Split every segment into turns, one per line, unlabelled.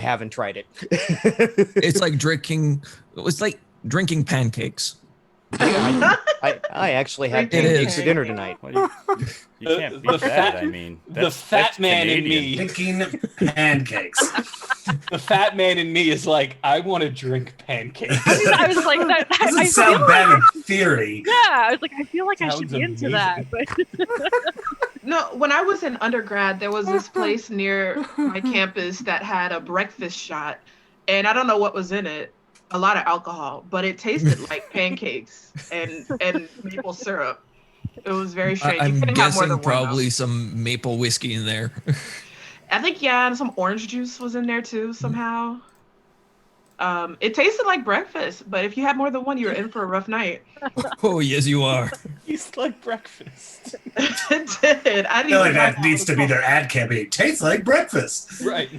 haven't tried it.
It's like drinking pancakes.
I actually had pancakes for dinner tonight.
You can't beat that. I mean,
the fat man in me.
Drinking pancakes.
The fat man in me is like, I want to drink pancakes.
I was like, that
Doesn't sound bad in theory.
Yeah, I was like, I feel like I should be into that. But
no, when I was in undergrad, there was this place near my campus that had a breakfast shot, and I don't know what was in it. A lot of alcohol, but it tasted like pancakes and maple syrup. It was very strange.
I'm guessing probably some maple whiskey in there.
I think, yeah, and some orange juice was in there too somehow. It tasted like breakfast, but if you had more than one, you were in for a rough night.
Oh, yes, you are.
Tastes like breakfast.
It did. I
feel like that needs to be their ad campaign. Tastes like breakfast.
Right.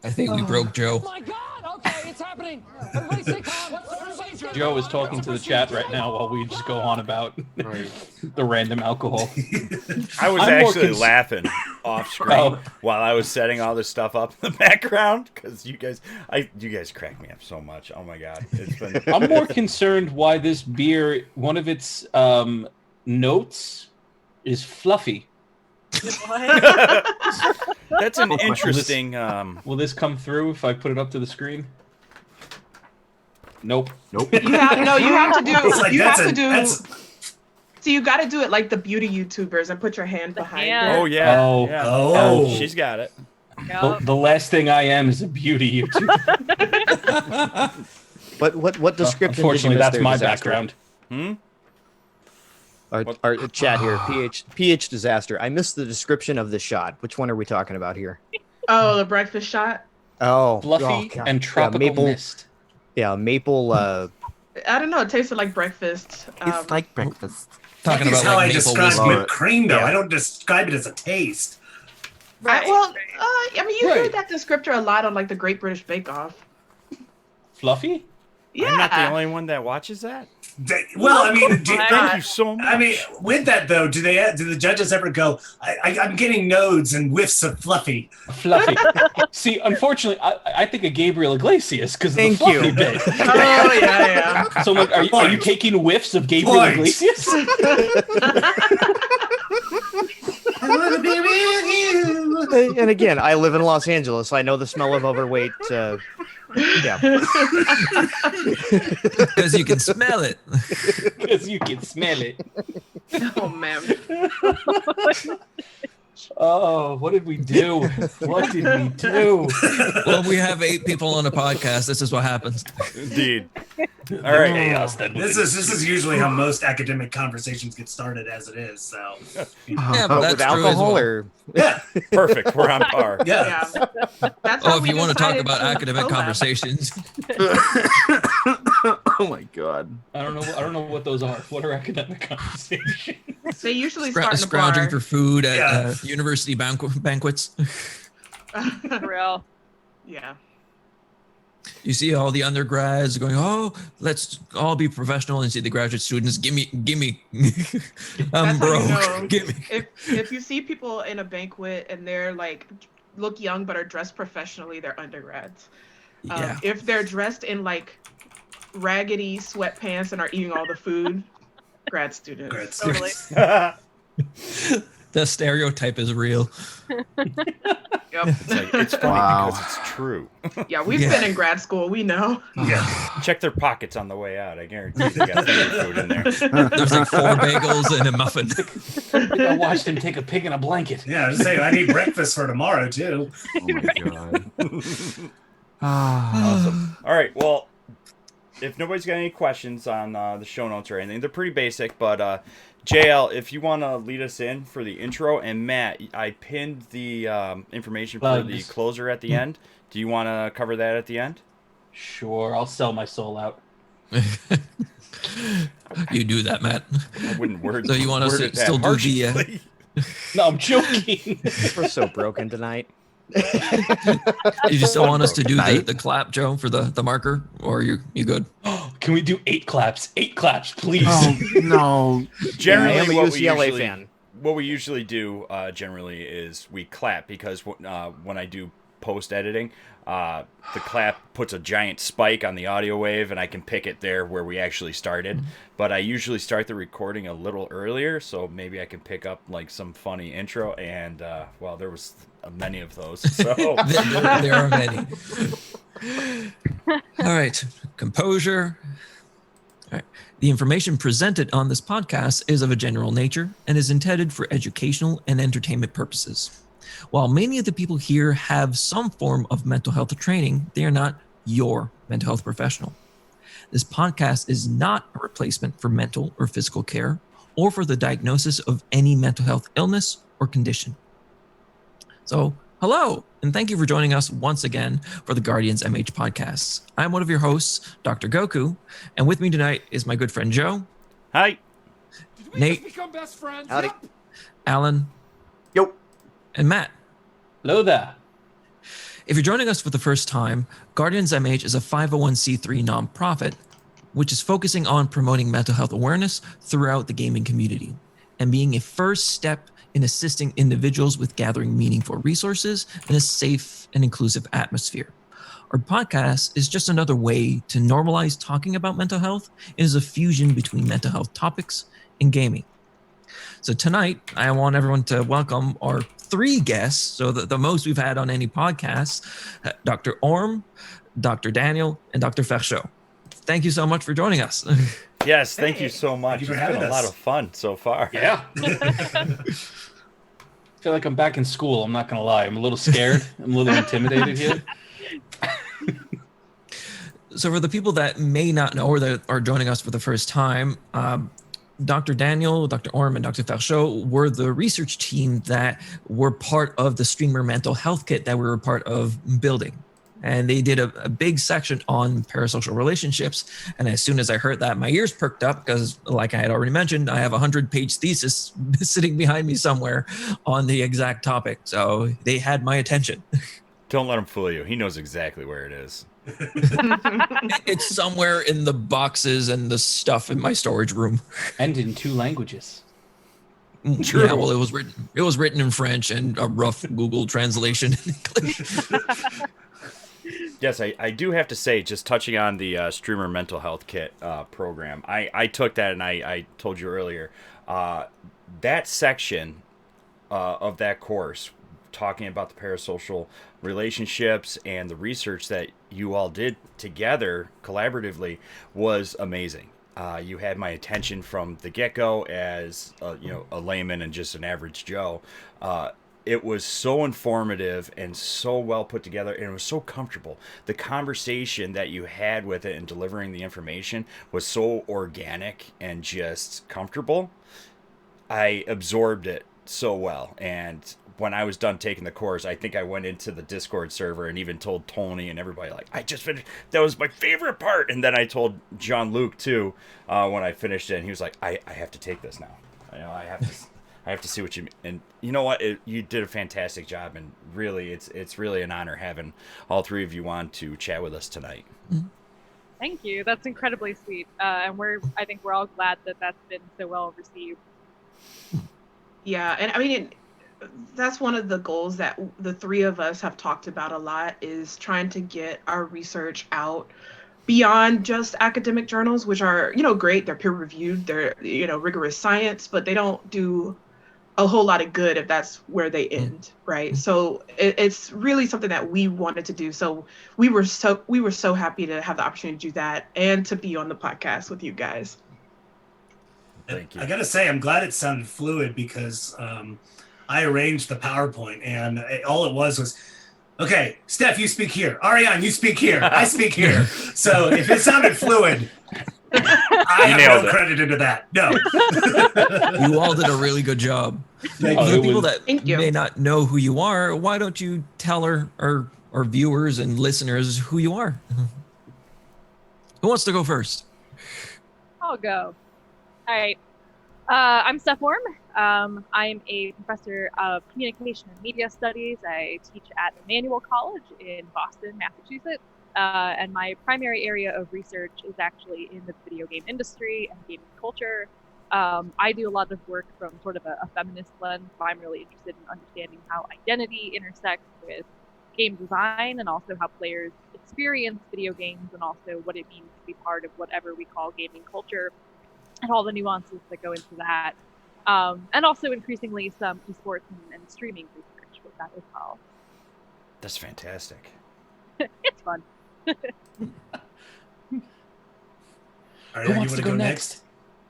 I think we broke Joe.
Oh my God! Okay, it's happening. Everybody stay calm.
Joe is talking to the chat right now while we just go on about the random alcohol.
I was actually laughing off screen while I was setting all this stuff up in the background because you guys crack me up so much. Oh my God, it's been.
I'm more concerned why this beer, one of its notes, is fluffy.
That's an interesting.
Will this come through if I put it up to the screen? Nope.
You have to do. So you got to do it like the beauty YouTubers and put your hand behind it.
Oh yeah.
Oh,
she's got it.
The last thing I am is a beauty YouTuber.
But what description?
Unfortunately, that's my
Disaster?
background.
Our chat here, PH Disaster. I missed the description of the shot. Which one are we talking about here?
Oh, the breakfast shot.
Oh,
fluffy and tropical mist.
Yeah, maple.
I don't know. It tasted like breakfast.
It's like breakfast.
Talking about how I describe whipped cream, though. I don't describe it as a taste.
Right. I mean, you heard that descriptor a lot on like the Great British Bake Off.
Fluffy?
Yeah.
I'm not the only one that watches that.
Well, I mean,
thank you so much.
I mean, with that though, do the judges ever go? I'm getting nodes and whiffs of fluffy.
Fluffy. See, unfortunately, I think of Gabriel Iglesias because of the fluffy bit.
Oh yeah.
So, like, are you taking whiffs of Gabriel Iglesias?
I want to be with you.
And again, I live in Los Angeles. So I know the smell of overweight. Yeah.
Because you can smell it.
Because you can smell it.
Oh man.
Oh, what did we do? What did we do?
Well, we have 8 people on a podcast. This is what happens.
Indeed. All right.
Chaos
This is usually how most academic conversations get started, as it is. So.
Yeah, but that's
with alcohol or
yeah,
perfect. We're on par.
Yeah.
That's
if you want to talk about academic conversations.
Oh my God.
I don't know what those are. What are academic conversations?
They usually start in a
Scrounging
bar.
for food at university banquets.
For real.
Yeah.
You see all the undergrads going, oh, let's all be professional, and see the graduate students, give me. I'm broke. Give me.
If you see people in a banquet and they're like look young but are dressed professionally, they're undergrads.
Yeah.
If they're dressed in like raggedy sweatpants and are eating all the food, grad students.
Totally.
The stereotype is real.
Yep.
It's funny because it's true.
Yeah, we've been in grad school. We know.
Yeah. Check their pockets on the way out. I guarantee they got food in there.
There's like 4 bagels and a muffin.
I watched him take a pig in a blanket.
Yeah, I was saying I need breakfast for tomorrow too.
Oh my God.
Awesome. All right. Well, if nobody's got any questions on the show notes or anything, they're pretty basic. But JL, if you want to lead us in for the intro, and Matt, I pinned the information for the closer at the end. Do you want to cover that at the end?
Sure, I'll sell my soul out.
You do that, Matt.
I wouldn't word.
So you want us to still do the?
No, I'm joking.
We're so broken tonight.
You just don't want us to do the clap, Joe, for the marker, or you good?
Can we do 8 claps? 8 claps, please.
Oh, no.
Generally,
I am a
what
UCLA
we
fan.
what we usually do generally is we clap because when I do post editing, the clap puts a giant spike on the audio wave, and I can pick it there where we actually started. But I usually start the recording a little earlier, so maybe I can pick up like some funny intro. And well, there was many of those. So
there are many. All right, composure. All right. The information presented on this podcast is of a general nature and is intended for educational and entertainment purposes. While many of the people here have some form of mental health training, they are not your mental health professional. This podcast is not a replacement for mental or physical care or for the diagnosis of any mental health illness or condition. So, hello, and thank you for joining us once again for the Guardians MH podcasts. I'm one of your hosts, Dr. Goku, and with me tonight is my good friend Joe.
Hi.
Did we
Nate.
just become best friends?
Howdy.
Yep.
Alan.
Yo.
And Matt.
Hello there.
If you're joining us for the first time, Guardians MH is a 501c3 nonprofit, which is focusing on promoting mental health awareness throughout the gaming community and being a first step in assisting individuals with gathering meaningful resources in a safe and inclusive atmosphere. Our podcast is just another way to normalize talking about mental health. It is a fusion between mental health topics and gaming. So tonight, I want everyone to welcome our 3 guests, so the most we've had on any podcast, Dr. Orme, Dr. Daniel, and Dr. Ferchaud. Thank you so much for joining us.
Yes, thank you so much.
Thank you for
It's
having
been a lot
us.
of fun so far.
Yeah. I feel like I'm back in school. I'm not going to lie. I'm a little scared. I'm a little intimidated here.
So for the people that may not know or that are joining us for the first time, Dr. Daniel, Dr. Orme, and Dr. Ferchaud were the research team that were part of the streamer mental health kit that we were part of building. And they did a big section on parasocial relationships. And as soon as I heard that, my ears perked up because, like I had already mentioned, I have a 100-page thesis sitting behind me somewhere on the exact topic. So they had my attention.
Don't let him fool you. He knows exactly where it is.
It's somewhere in the boxes and the stuff in my storage room.
And in 2 languages.
True. Yeah, well, it was written in French and a rough Google translation in English.
Yes, I do have to say, just touching on the Streamer Mental Health Kit program, I took that, and I told you earlier, that section of that course, talking about the parasocial relationships and the research that you all did together collaboratively, was amazing. You had my attention from the get-go as a layman and just an average Joe. It was so informative and so well put together, and it was so comfortable. The conversation that you had with it and delivering the information was so organic and just comfortable. I absorbed it so well. And when I was done taking the course, I think I went into the Discord server and even told Tony and everybody, like, I just finished. That was my favorite part. And then I told Jean-Luc too when I finished it, and he was like, I have to take this now. I have to see what you mean. And you know what? You did a fantastic job, and really, it's really an honor having all 3 of you on to chat with us tonight.
Thank you. That's incredibly sweet. And I think we're all glad that that's been so well received.
Yeah, and I mean, that's one of the goals that the 3 of us have talked about a lot, is trying to get our research out beyond just academic journals, which are, great. They're peer reviewed, they're, rigorous science, but they don't do a whole lot of good if that's where they end, right? So it's really something that we wanted to do. So we were so happy to have the opportunity to do that and to be on the podcast with you guys.
Thank you.
I gotta say, I'm glad it sounded fluid because I arranged the PowerPoint, and all it was, okay, Steph, you speak here. Arienne, you speak here. I speak here. So if it sounded fluid, I have no credit into that. No.
You all did a really good job. For the people that may not know who you are, why don't you tell our viewers and listeners who you are? Who wants to go first?
I'll go. All right. I'm Steph Orme. I'm a professor of communication and media studies. I teach at Emmanuel College in Boston, Massachusetts. And my primary area of research is actually in the video game industry and gaming culture. I do a lot of work from sort of a feminist lens. So I'm really interested in understanding how identity intersects with game design and also how players experience video games and also what it means to be part of whatever we call gaming culture and all the nuances that go into that. And also increasingly some esports and streaming research with that as well.
That's fantastic.
It's fun.
Arienne, you want to go next?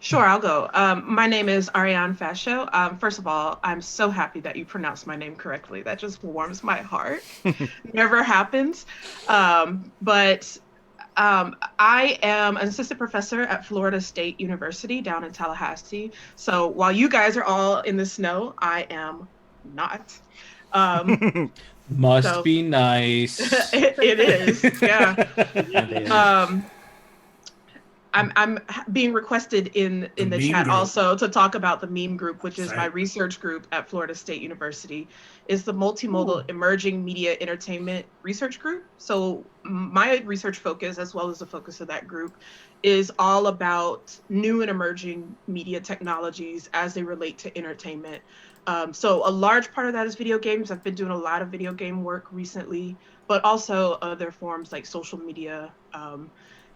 Sure, I'll go. My name is Arienne Ferchaud. First of all, I'm so happy that you pronounced my name correctly. That just warms my heart. Never happens. But I am an assistant professor at Florida State University down in Tallahassee. So while you guys are all in the snow, I am not.
Must be nice.
It is, yeah. I'm being requested in the chat
group.
also to talk about the meme group, which is my research group at Florida State University. Is the Multimodal Emerging Media Entertainment Research Group. So my research focus, as well as the focus of that group, is all about new and emerging media technologies as they relate to entertainment. So a large part of that is video games. I've been doing a lot of video game work recently, but also other forms like social media,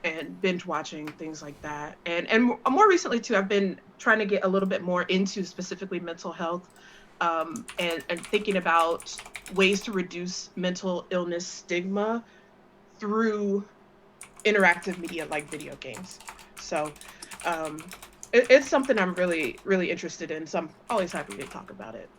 and binge watching, things like that. And more recently too, I've been trying to get a little bit more into specifically mental health, and thinking about ways to reduce mental illness stigma through interactive media like video games. So it's something I'm really, really interested in. So I'm always happy to talk about it.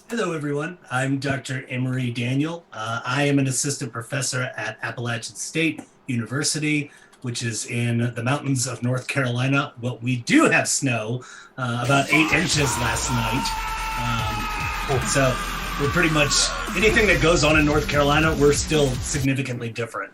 Hello, everyone. I'm Dr. Emory Daniel. I am an assistant professor at Appalachian State University, which is in the mountains of North Carolina. But we do have snow, about 8 inches last night. So we're pretty much, anything that goes on in North Carolina, we're still significantly different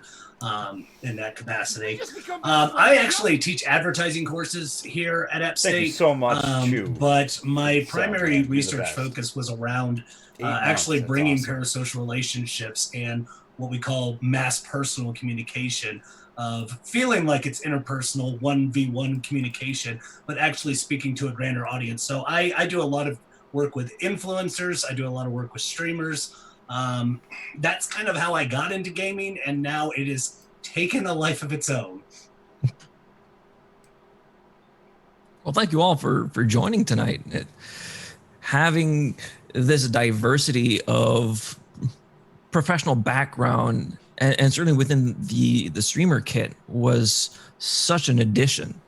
in that capacity. I actually teach advertising courses here at App State.
Thank you so much, too.
But my primary
You're the
research
best.
focus was around
8 months,
actually
that's
bringing
awesome.
parasocial relationships and what we call mass personal communication, of feeling like it's interpersonal 1v1 communication, but actually speaking to a grander audience. So I do a lot of work with influencers. I do a lot of work with streamers. That's kind of how I got into gaming, and now it is taken a life of its own.
Well, thank you all for joining tonight. Having this diversity of professional background, and certainly within the streamer kit, was such an addition.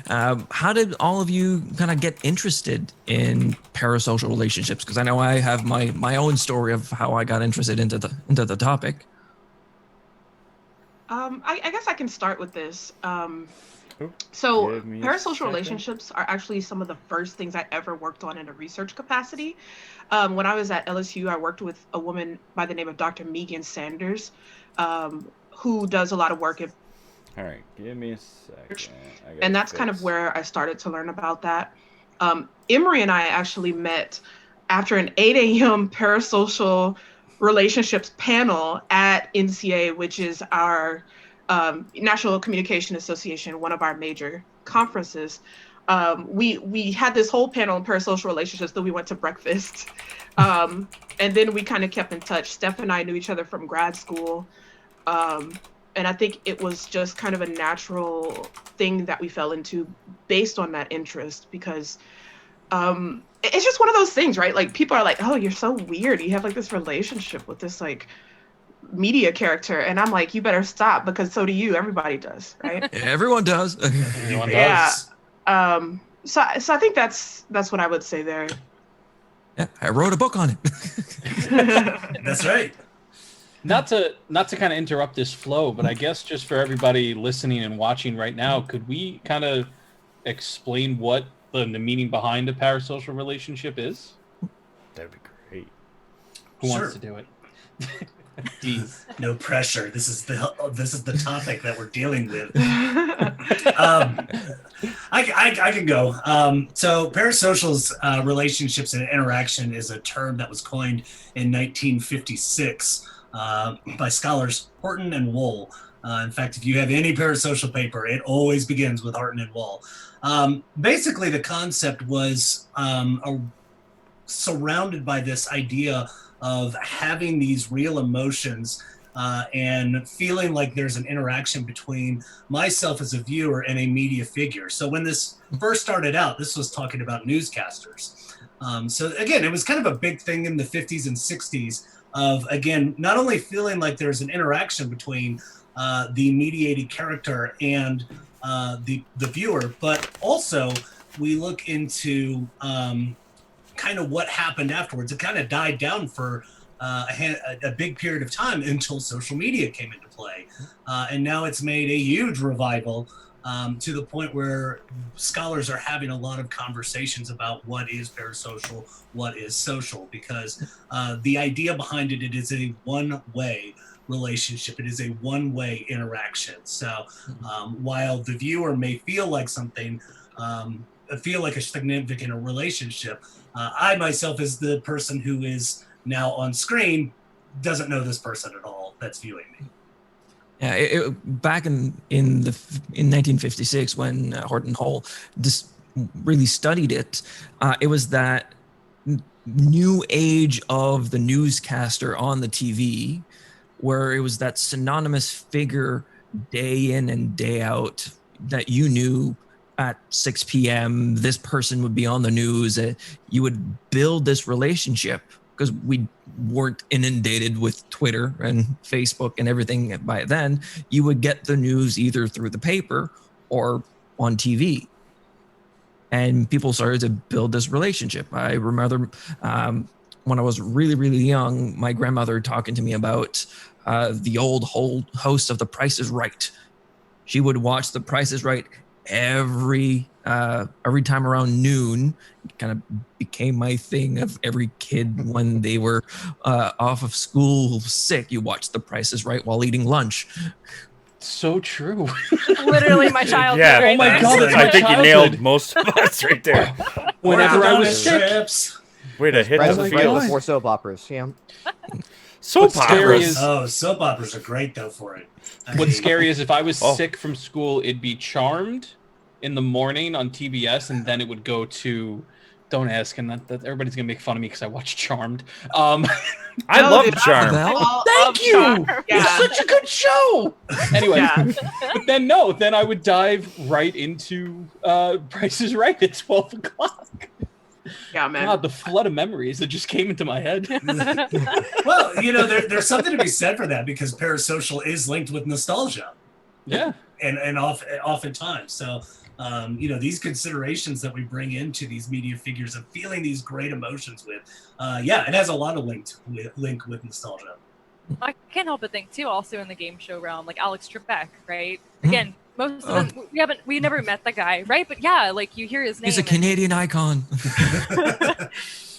How did all of you kind of get interested in parasocial relationships? Because I know I have my own story of how I got interested into the topic.
I guess I can start with this.
So
parasocial relationships are actually some of the first things I ever worked on in a research capacity. When I was at LSU, I worked with a woman by the name of Dr. Megan Sanders, who does a lot of work in.
All right, give me a second.
And that's kind of where I started to learn about that. Emory and I actually met after an 8 a.m. Parasocial Relationships panel at NCA, which is our National Communication Association, one of our major conferences. We had this whole panel on parasocial relationships, then we went to breakfast. And then we kind of kept in touch. Steph and I knew each other from grad school. And I think it was just kind of a natural thing that we fell into based on that interest, because it's just one of those things, right? Like, people are like, oh, you're so weird. You have like this relationship with this like media character. And I'm like, you better stop, because so do you. Everybody does, right?
Everyone does.
Everyone
Yeah.
does.
So I think that's what I would say there.
Yeah, I wrote a book on it.
That's right.
Not to kind of interrupt this flow, but I guess just for everybody listening and watching right now, could we kind of explain what the meaning behind a parasocial relationship is?
That'd be great.
Who
Sure.
wants to do it? Deez.
No pressure. This is the topic that we're dealing with. I can go. So parasocials, relationships and interaction, is a term that was coined in 1956 by scholars Horton and Wool. In fact, if you have any parasocial paper, it always begins with heart and wall. Basically, the concept was surrounded by this idea of having these real emotions and feeling like there's an interaction between myself as a viewer and a media figure. So when this first started out, this was talking about newscasters. So again, it was kind of a big thing in the 50s and 60s of, again, not only feeling like there's an interaction between the mediated character and the viewer, but also we look into kind of what happened afterwards. It kind of died down for a big period of time until social media came into play. And now it's made a huge revival to the point where scholars are having a lot of conversations about what is parasocial, what is social, because the idea behind it, it is a one-way relationship. It is a one-way interaction. So while the viewer may feel like something, feel like a significant relationship, I myself, as the person who is now on screen, doesn't know this person at all that's viewing me.
Yeah, back in 1956, when Horton Hall really studied it, it was that new age of the newscaster on the TV, where it was that synonymous figure day in and day out that you knew at 6 p.m. this person would be on the news. You would build this relationship because we weren't inundated with Twitter and Facebook and everything by then. You would get the news either through the paper or on TV. And people started to build this relationship. I remember when I was really, really young, my grandmother talking to me about the old host of The Price is Right. She would watch The Price is Right every time around noon. It kind of became my thing of every kid when they were off of school sick. You watch The Price is Right while eating lunch.
So true.
Literally my childhood.
Yeah.
Right
Oh my
there.
God, that's my
I think you
childhood.
nailed most of us right there.
Whenever I was sick.
Trips.
Way to hit
Right
the
before
field.
before soap operas. Yeah.
Soap
What's scary
operas.
is-
Oh, soap operas are great though for it.
What's scary is if I was
Oh.
sick from school, it'd be Charmed in the morning on TBS, and then it would go to. Don't ask, and that everybody's gonna make fun of me because I watched Charmed.
I
No,
love
dude,
Charm.
All
Thank
of
you.
Charm.
It's
Yeah.
such a good show. Anyway,
Yeah.
but then then I would dive right into Price is Right at 12 o'clock.
Yeah, man.
God, the flood of memories that just came into my head.
Well, there's something to be said for that, because parasocial is linked with nostalgia,
Yeah.
and oftentimes. So, these considerations that we bring into these media figures of feeling these great emotions with, it has a lot of link with nostalgia.
I can't help but think too, also in the game show realm, like Alex Trebek, right? Again, most of them, we never met the guy, right? But yeah, like you hear his name.
He's a Canadian icon.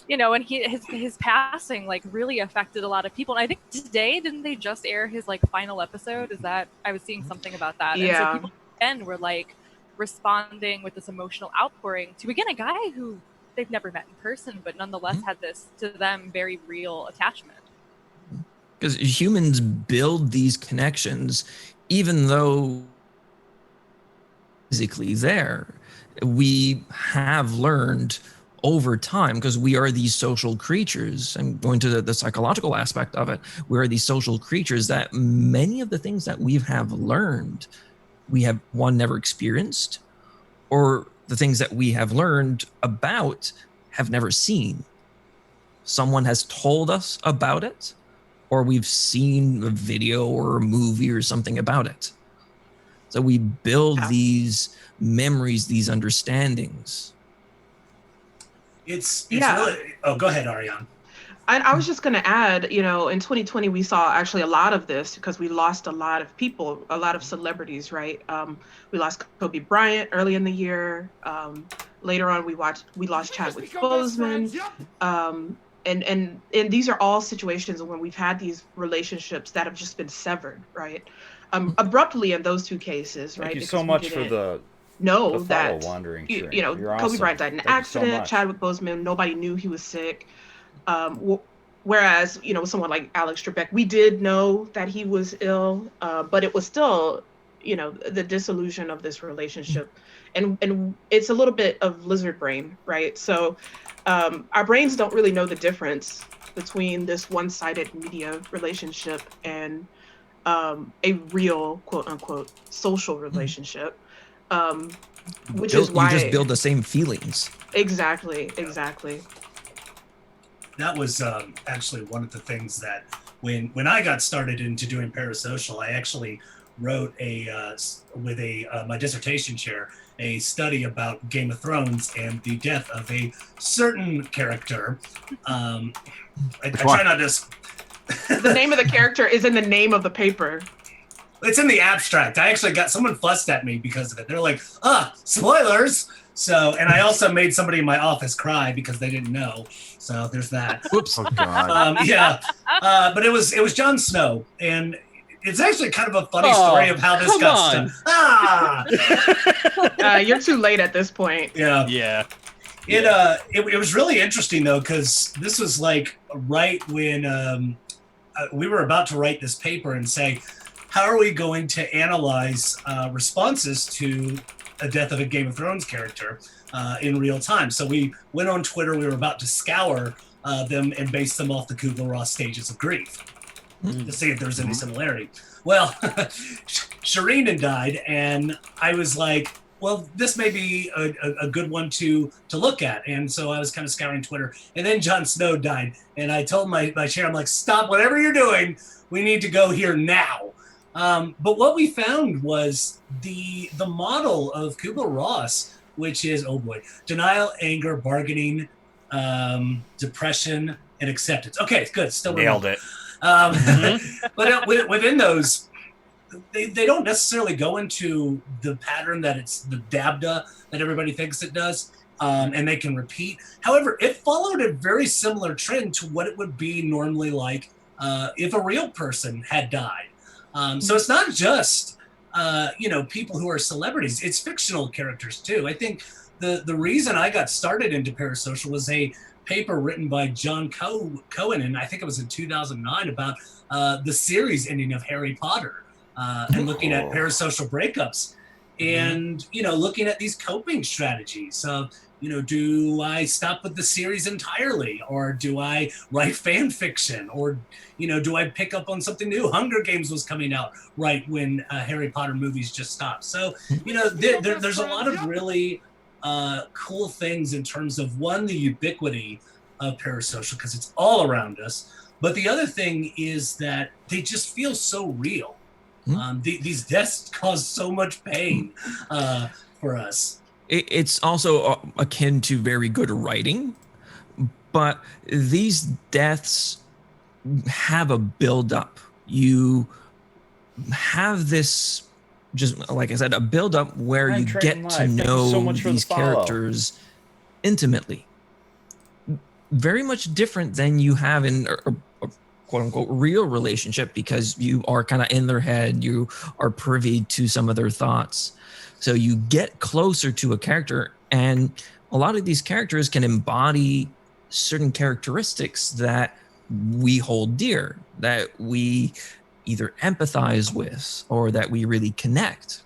And his passing like really affected a lot of people. And I think today, didn't they just air his like final episode? Is that I was seeing something about that?
Yeah.
And so people again were like responding with this emotional outpouring to again a guy who they've never met in person, but nonetheless had this to them very real attachment.
Because humans build these connections, even though physically there. We have learned over time, because we are these social creatures. I'm going to the psychological aspect of it. We are these social creatures that many of the things that we have learned, we have never experienced, or the things that we have learned about have never seen. Someone has told us about it, or we've seen a video or a movie or something about it. So we build these memories, these understandings.
It's
Yeah.
really. Oh, go ahead, Ariane.
I was just going to add, in 2020, we saw actually a lot of this because we lost a lot of people, a lot of celebrities, right? We lost Kobe Bryant early in the year. Later on, we lost Chadwick Boseman. And these are all situations when we've had these relationships that have just been severed, right? Abruptly in those two cases, right?
Thank you
Because
so
we
much for
didn't
the
know
follow
that
wandering
you
train.
know
You're
Kobe
awesome.
Bryant died in an
Thank you so
accident.
much.
Chadwick Boseman, nobody knew he was sick. Whereas, you know, with someone like Alex Trebek, we did know that he was ill, but it was still, you know, the disillusion of this relationship. And it's a little bit of lizard brain, right? So our brains don't really know the difference between this one-sided media relationship and a real, quote unquote, social relationship, which is why
you just build the same feelings.
Exactly.
That was actually one of the things that when I got started into doing parasocial, I actually wrote my dissertation chair a study about Game of Thrones and the death of a certain character. I try not to.
The name of the character is in the name of the paper.
It's in the abstract. I actually got someone fussed at me because of it. They're like, spoilers. So, and I also made somebody in my office cry because they didn't know. So there's that.
Whoops.
Oh God.
But it was Jon Snow, and it's actually kind of a funny story of how this
come
got
on.
started.
You're too late at this point.
Yeah. It was really interesting though, because this was like right when we were about to write this paper and say, how are we going to analyze responses to a death of a Game of Thrones character in real time? So we went on Twitter. We were about to scour them and base them off the Kubler-Ross stages of grief to see if there's any similarity. Well, Shireen died, and I was like, well, this may be a good one to look at. And so I was kind of scouring Twitter. And then Jon Snow died. And I told my chair, I'm like, stop whatever you're doing. We need to go here now. But what we found was the model of Kubler-Ross, which is, oh boy, denial, anger, bargaining, depression, and acceptance. Okay, good. Still
Nailed it.
But within those, they don't necessarily go into the pattern that it's the dabda that everybody thinks it does, and they can repeat. However, it followed a very similar trend to what it would be normally like if a real person had died. So it's not just people who are celebrities; it's fictional characters too. I think the reason I got started into parasocial was a paper written by John Cohen, and I think it was in 2009 about the series ending of Harry Potter. And looking at parasocial breakups and, looking at these coping strategies. Do I stop with the series entirely, or do I write fan fiction, or, do I pick up on something new? Hunger Games was coming out right when Harry Potter movies just stopped. So, there's a lot of really cool things in terms of, one, the ubiquity of parasocial, because it's all around us. But the other thing is that they just feel so real. These deaths cause so much pain for us.
It's also akin to very good writing, but these deaths have a build-up. You have this, just like I said, a build-up where you get to know these characters intimately. Very much different than you have in a quote-unquote real relationship, because you are kind of in their head, you are privy to some of their thoughts, so you get closer to a character, and a lot of these characters can embody certain characteristics that we hold dear, that we either empathize with or that we really connect.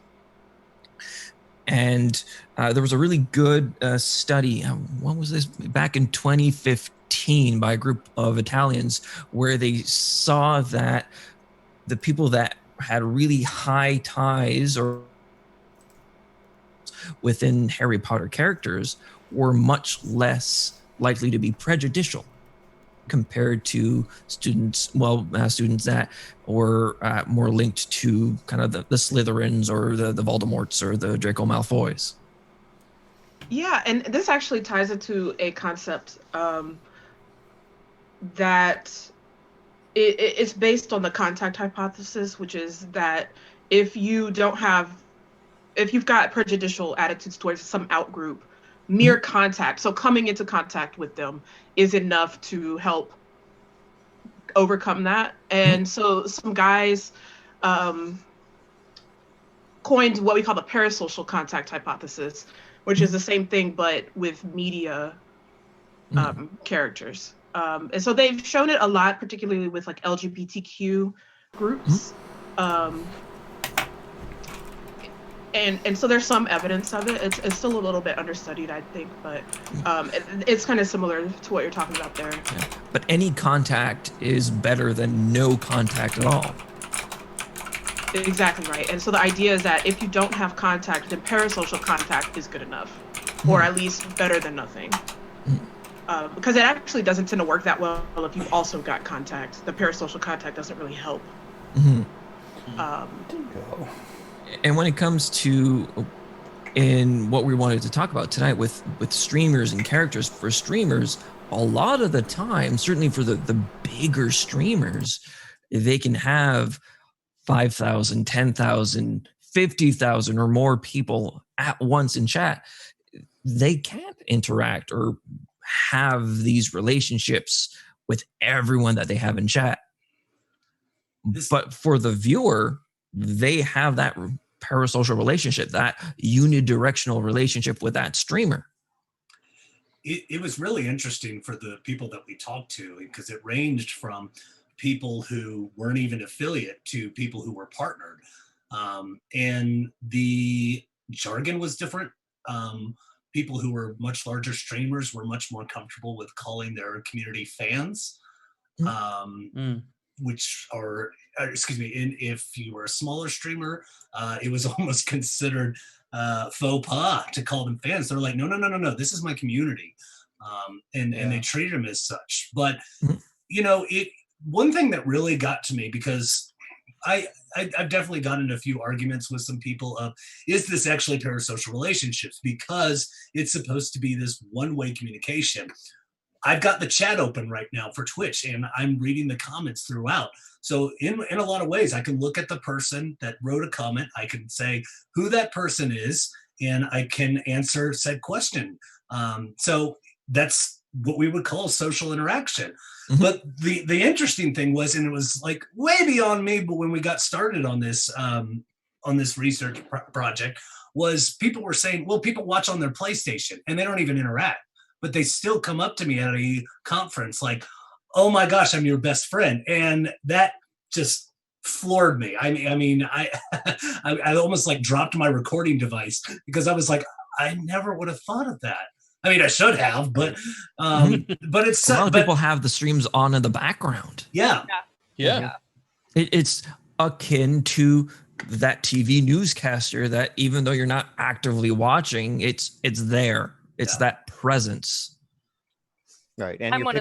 And there was a really good study, what was this, back in 2015, by a group of Italians, where they saw that the people that had really high ties or within Harry Potter characters were much less likely to be prejudicial compared to students that were more linked to kind of the Slytherins or the Voldemorts or the Draco Malfoys.
Yeah, and this actually ties into a concept that it's based on the contact hypothesis, which is that if you've got prejudicial attitudes towards some outgroup, mere contact, so coming into contact with them, is enough to help overcome that. And so some guys coined what we call the parasocial contact hypothesis, which is the same thing but with media characters. And so they've shown it a lot, particularly with like LGBTQ groups. And so there's some evidence of it. It's still a little bit understudied, I think, but it's kind of similar to what you're talking about there.
Yeah. But any contact is better than no contact at all.
Exactly right. And so the idea is that if you don't have contact, then parasocial contact is good enough, or at least better than nothing. Because it actually doesn't tend to work that well if you've also got contact. The parasocial contact doesn't really help.
And when it comes to in what we wanted to talk about tonight with streamers and characters, for streamers, a lot of the time, certainly for the bigger streamers, they can have 5,000, 10,000, 50,000 or more people at once in chat. They can't interact or have these relationships with everyone that they have in chat. But for the viewer, they have that parasocial relationship, that unidirectional relationship with that streamer.
It was really interesting for the people that we talked to, because it ranged from people who weren't even affiliate to people who were partnered. And the jargon was different. People who were much larger streamers were much more comfortable with calling their community fans, which are, excuse me, if you were a smaller streamer, it was almost considered faux pas to call them fans. They're like, no, this is my community. And they treated them as such. But, you know, one thing that really got to me, because I've definitely gotten into a few arguments with some people of, is this actually parasocial relationships? Because it's supposed to be this one-way communication. I've got the chat open right now for Twitch, and I'm reading the comments throughout. So in a lot of ways, I can look at the person that wrote a comment. I can say who that person is, and I can answer said question. So that's what we would call social interaction. But the interesting thing was, and it was like way beyond me, but when we got started on this research project, was people were saying, well, people watch on their PlayStation and they don't even interact, but they still come up to me at a conference like, oh my gosh, I'm your best friend. And that just floored me. I mean, I almost like dropped my recording device, because I was like, I never would have thought of that. I mean, I should have, but it's
a lot of people have the streams on in the background.
Yeah.
It's akin to that TV newscaster that even though you're not actively watching, it's there. It's that presence.
Right, and you're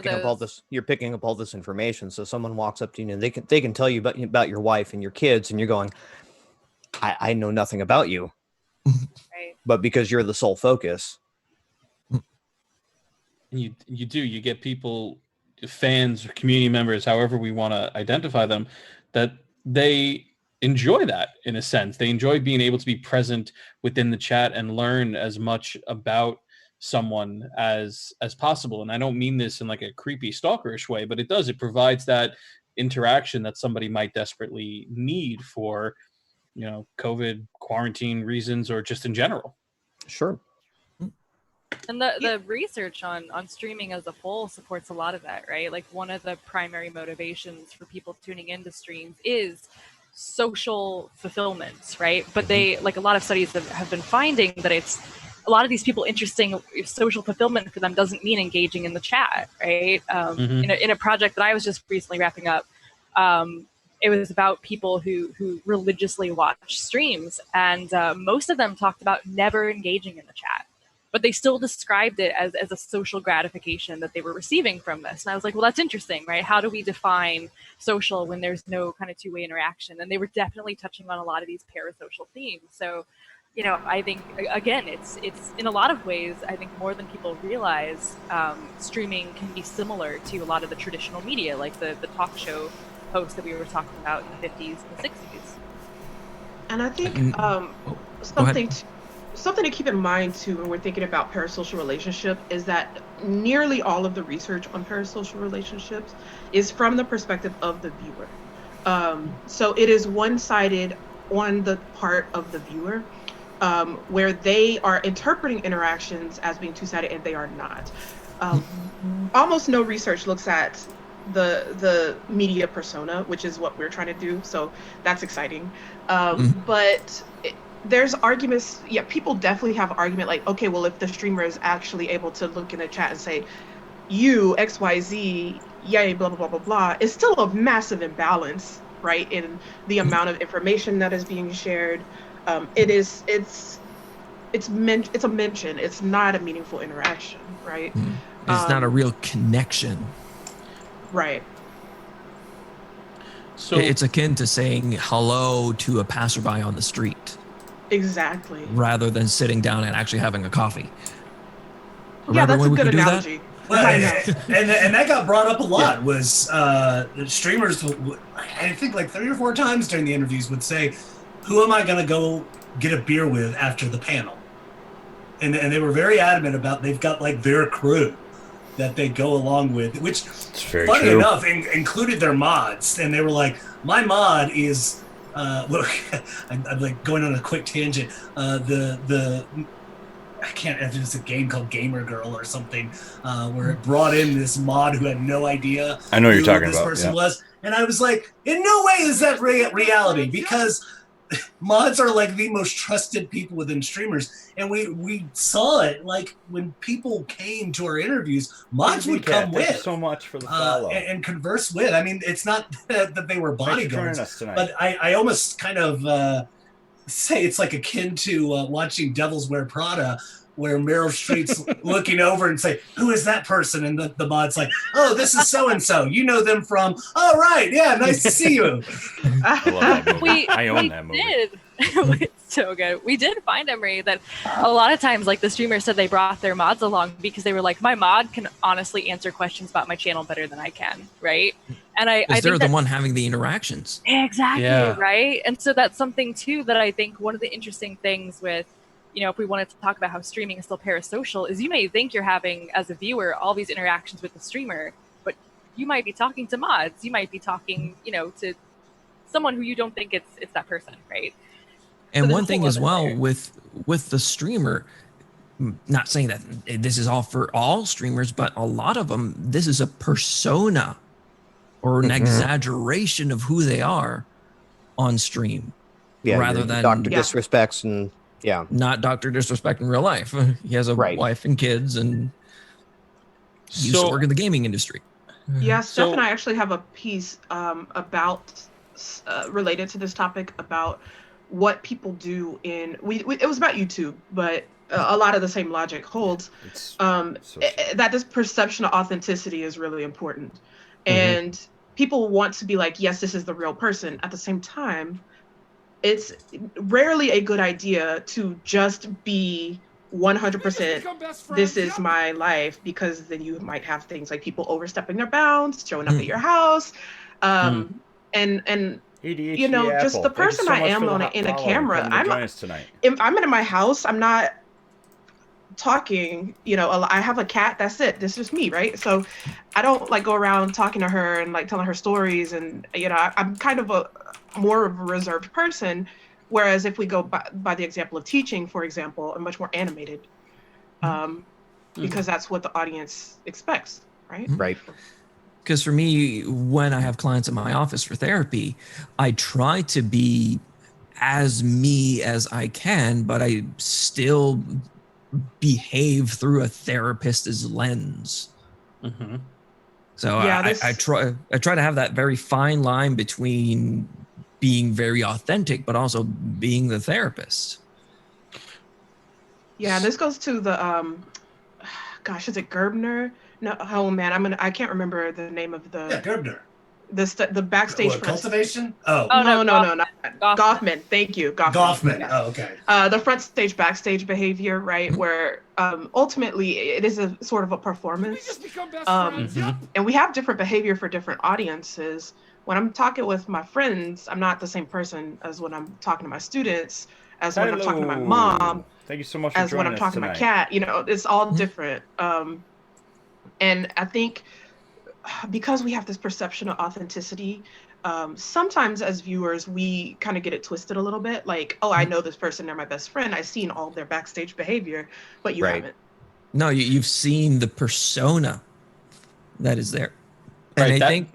picking up all this information. So someone walks up to you and they can tell you about your wife and your kids, and you're going, I know nothing about you,
right?
But because you're the sole focus.
You get people, fans or community members, however we want to identify them, that they enjoy that in a sense. They enjoy being able to be present within the chat and learn as much about someone as possible. And I don't mean this in like a creepy stalkerish way, but it provides that interaction that somebody might desperately need for, COVID quarantine reasons or just in general.
Sure.
And the research on streaming as a whole supports a lot of that, right? Like one of the primary motivations for people tuning into streams is social fulfillment, right? But a lot of studies have been finding that it's a lot of these people interesting social fulfillment for them doesn't mean engaging in the chat, right? In a project that I was just recently wrapping up, it was about people who religiously watch streams, and most of them talked about never engaging in the chat. But they still described it as a social gratification that they were receiving from this. And I was like, well, that's interesting, right? How do we define social when there's no kind of two-way interaction? And they were definitely touching on a lot of these parasocial themes. So, I think, again, it's in a lot of ways, I think more than people realize, streaming can be similar to a lot of the traditional media, like the talk show hosts that we were talking about in the 50s and the 60s.
And I think something to keep in mind too when we're thinking about parasocial relationship is that nearly all of the research on parasocial relationships is from the perspective of the viewer. So it is one-sided on the part of the viewer, where they are interpreting interactions as being two-sided and they are not. almost no research looks at the media persona, which is what we're trying to do. So that's exciting. But there's arguments. Yeah, people definitely have argument like, okay, well, if the streamer is actually able to look in the chat and say, you XYZ, yay, blah blah blah blah blah, it's still a massive imbalance, right, in the amount of information that is being shared. It's a mention. It's not a meaningful interaction, right?
It's not a real connection.
Right.
So
It's akin to saying hello to a passerby on the street.
Exactly.
Rather than sitting down and actually having a coffee.
Yeah,
Remember
that's a
when we
good
could do that?
analogy.
Well,
I know.
and that got brought up a lot. Was the streamers? I think like 3 or 4 times during the interviews would say, "Who am I going to go get a beer with after the panel?" And they were very adamant about they've got like their crew that they go along with, which funny enough included their mods. And they were like, "My mod is." Look, I'm like going on a quick tangent. I can't. It was a game called Gamer Girl or something, where it brought in this mod who had no idea.
I know
who
you're talking
this
about.
person
Yeah.
was, and I was like, in no way is that reality, because mods are like the most trusted people within streamers, and we saw it like when people came to our interviews, mods would come
Thank you
with
so much for the follow
and converse with. I mean, it's not that they were bodyguards,
us tonight.
but I almost kind of say it's like akin to watching Devils Wear Prada, where Meryl Streep's looking over and say, "Who is that person?" And the mod's like, "Oh, this is so and so. You know them from? Oh, right, yeah, nice to see you."
I love that movie. I own that movie.
It's so good. We did find, Emory, that a lot of times, like the streamers said, they brought their mods along because they were like, my mod can honestly answer questions about my channel better than I can, right? And I think
they're the one having the interactions.
Exactly,
Yeah.
right? And so that's something too that I think one of the interesting things with, you know, if we wanted to talk about how streaming is still parasocial, is you may think you're having, as a viewer, all these interactions with the streamer, but you might be talking to mods. You might be talking, you know, to someone who you don't think it's that person, right?
And
So
one thing as well
layer.
with the streamer, not saying that this is all for all streamers, but a lot of them, this is a persona or an exaggeration of who they are on stream.
Yeah,
rather than
Dr. Disrespects and
not Dr. Disrespect in real life. He has a wife and kids and he used to work in the gaming industry.
Yeah, Steph and I actually have a piece about related to this topic about what people do in it was about YouTube, but a lot of the same logic holds. That this perception of authenticity is really important, and people want to be like, yes, this is the real person. At the same time, it's rarely a good idea to just be 100% this is my life, because then you might have things like people overstepping their bounds, showing up at your house, and you know, just the person I am in a camera. I'm in my house. I'm not talking, you know, I have a cat, that's it. This is me, right? So I don't like go around talking to her and like telling her stories, and you know, I'm kind of a more of a reserved person, whereas if we go by the example of teaching, for example, I'm much more animated, because that's what the audience expects, right?
Right.
Because for me, when I have clients in my office for therapy, I try to be as me as I can, but I still behave through a therapist's lens. So I try to have that very fine line between being very authentic, but also being the therapist.
Yeah, this goes to the gosh, is it Gerbner? No, oh man, I can't remember the name of the
Gerbner.
The backstage
cultivation.
No, not Goffman. Thank you,
Goffman.
Yeah.
Oh, okay.
The front stage backstage behavior, right, where ultimately it is a sort of a performance, and we have different behavior for different audiences. When I'm talking with my friends, I'm not the same person as when I'm talking to my students, as when I'm talking to my mom.
Thank you so much for
as when I'm talking to my cat. You know, it's all different. And I think because we have this perception of authenticity, sometimes as viewers, we kind of get it twisted a little bit. Like, oh, I know this person, they're my best friend. I've seen all their backstage behavior, but you haven't.
No, you've seen the persona that is there.
Right,
And I think.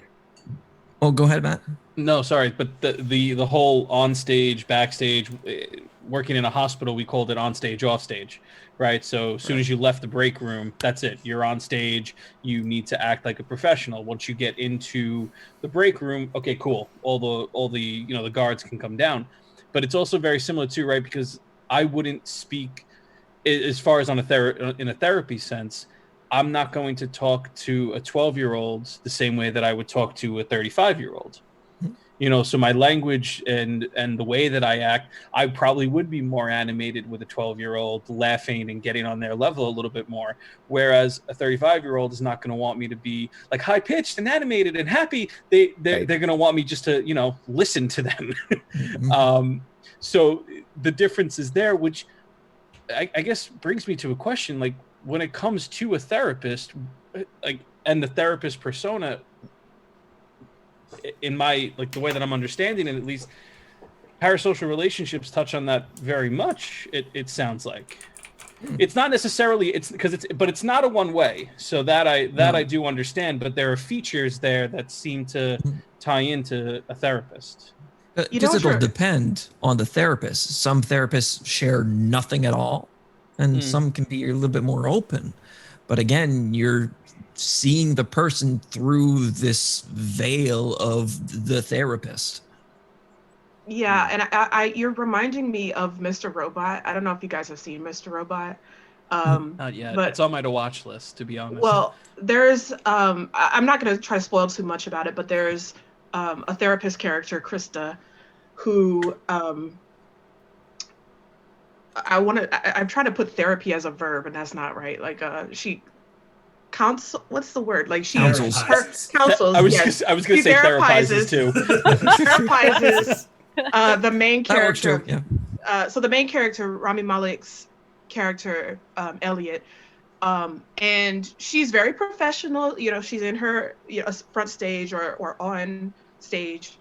Oh, go ahead, Matt.
No, sorry, but the whole on stage, backstage, working in a hospital, we called it on stage, off stage, right? So as soon as you left the break room, that's it. You're on stage. You need to act like a professional. Once you get into the break room, okay, cool. All the the guards can come down, but it's also very similar too, right? Because I wouldn't speak as far as in a therapy sense. I'm not going to talk to a 12-year-old the same way that I would talk to a 35-year-old. So my language and the way that I act, I probably would be more animated with a 12-year-old, laughing and getting on their level a little bit more. Whereas a 35-year-old is not going to want me to be like high pitched and animated and happy. They're going to want me just to listen to them. So the difference is there, which I guess brings me to a question, like when it comes to a therapist, and the therapist persona. In my the way that I'm understanding it, at least, parasocial relationships touch on that very much. It sounds like it's not necessarily but it's not a one way. So that I do understand, but there are features there that seem to tie into a therapist.
Because it'll depend on the therapist. Some therapists share nothing at all, and some can be a little bit more open. But again, you're seeing the person through this veil of the therapist.
Yeah, and I you're reminding me of Mr. Robot. I don't know if you guys have seen Mr. Robot.
Not yet, but it's on my to watch list, to be honest.
Well, there's I'm not going to try to spoil too much about it, but there's a therapist character, Krista, who I'm trying to put therapy as a verb, and that's not right. She counsel. What's the word? She counsels.
I was going to say therapizes too.
Therapizes the main character.
Too, yeah.
So the main character, Rami Malek's character, Elliot, and she's very professional. She's in her front stage or on stage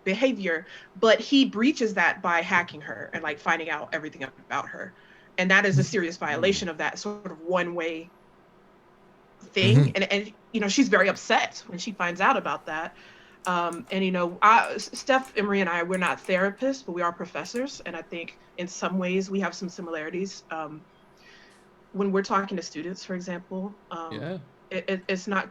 behavior, but he breaches that by hacking her and finding out everything about her, and that is a serious violation of that sort of one-way thing. And she's very upset when she finds out about that. Steph, Emory, and I, we're not therapists, but we are professors, and I think in some ways we have some similarities. When we're talking to students, for example, it's not,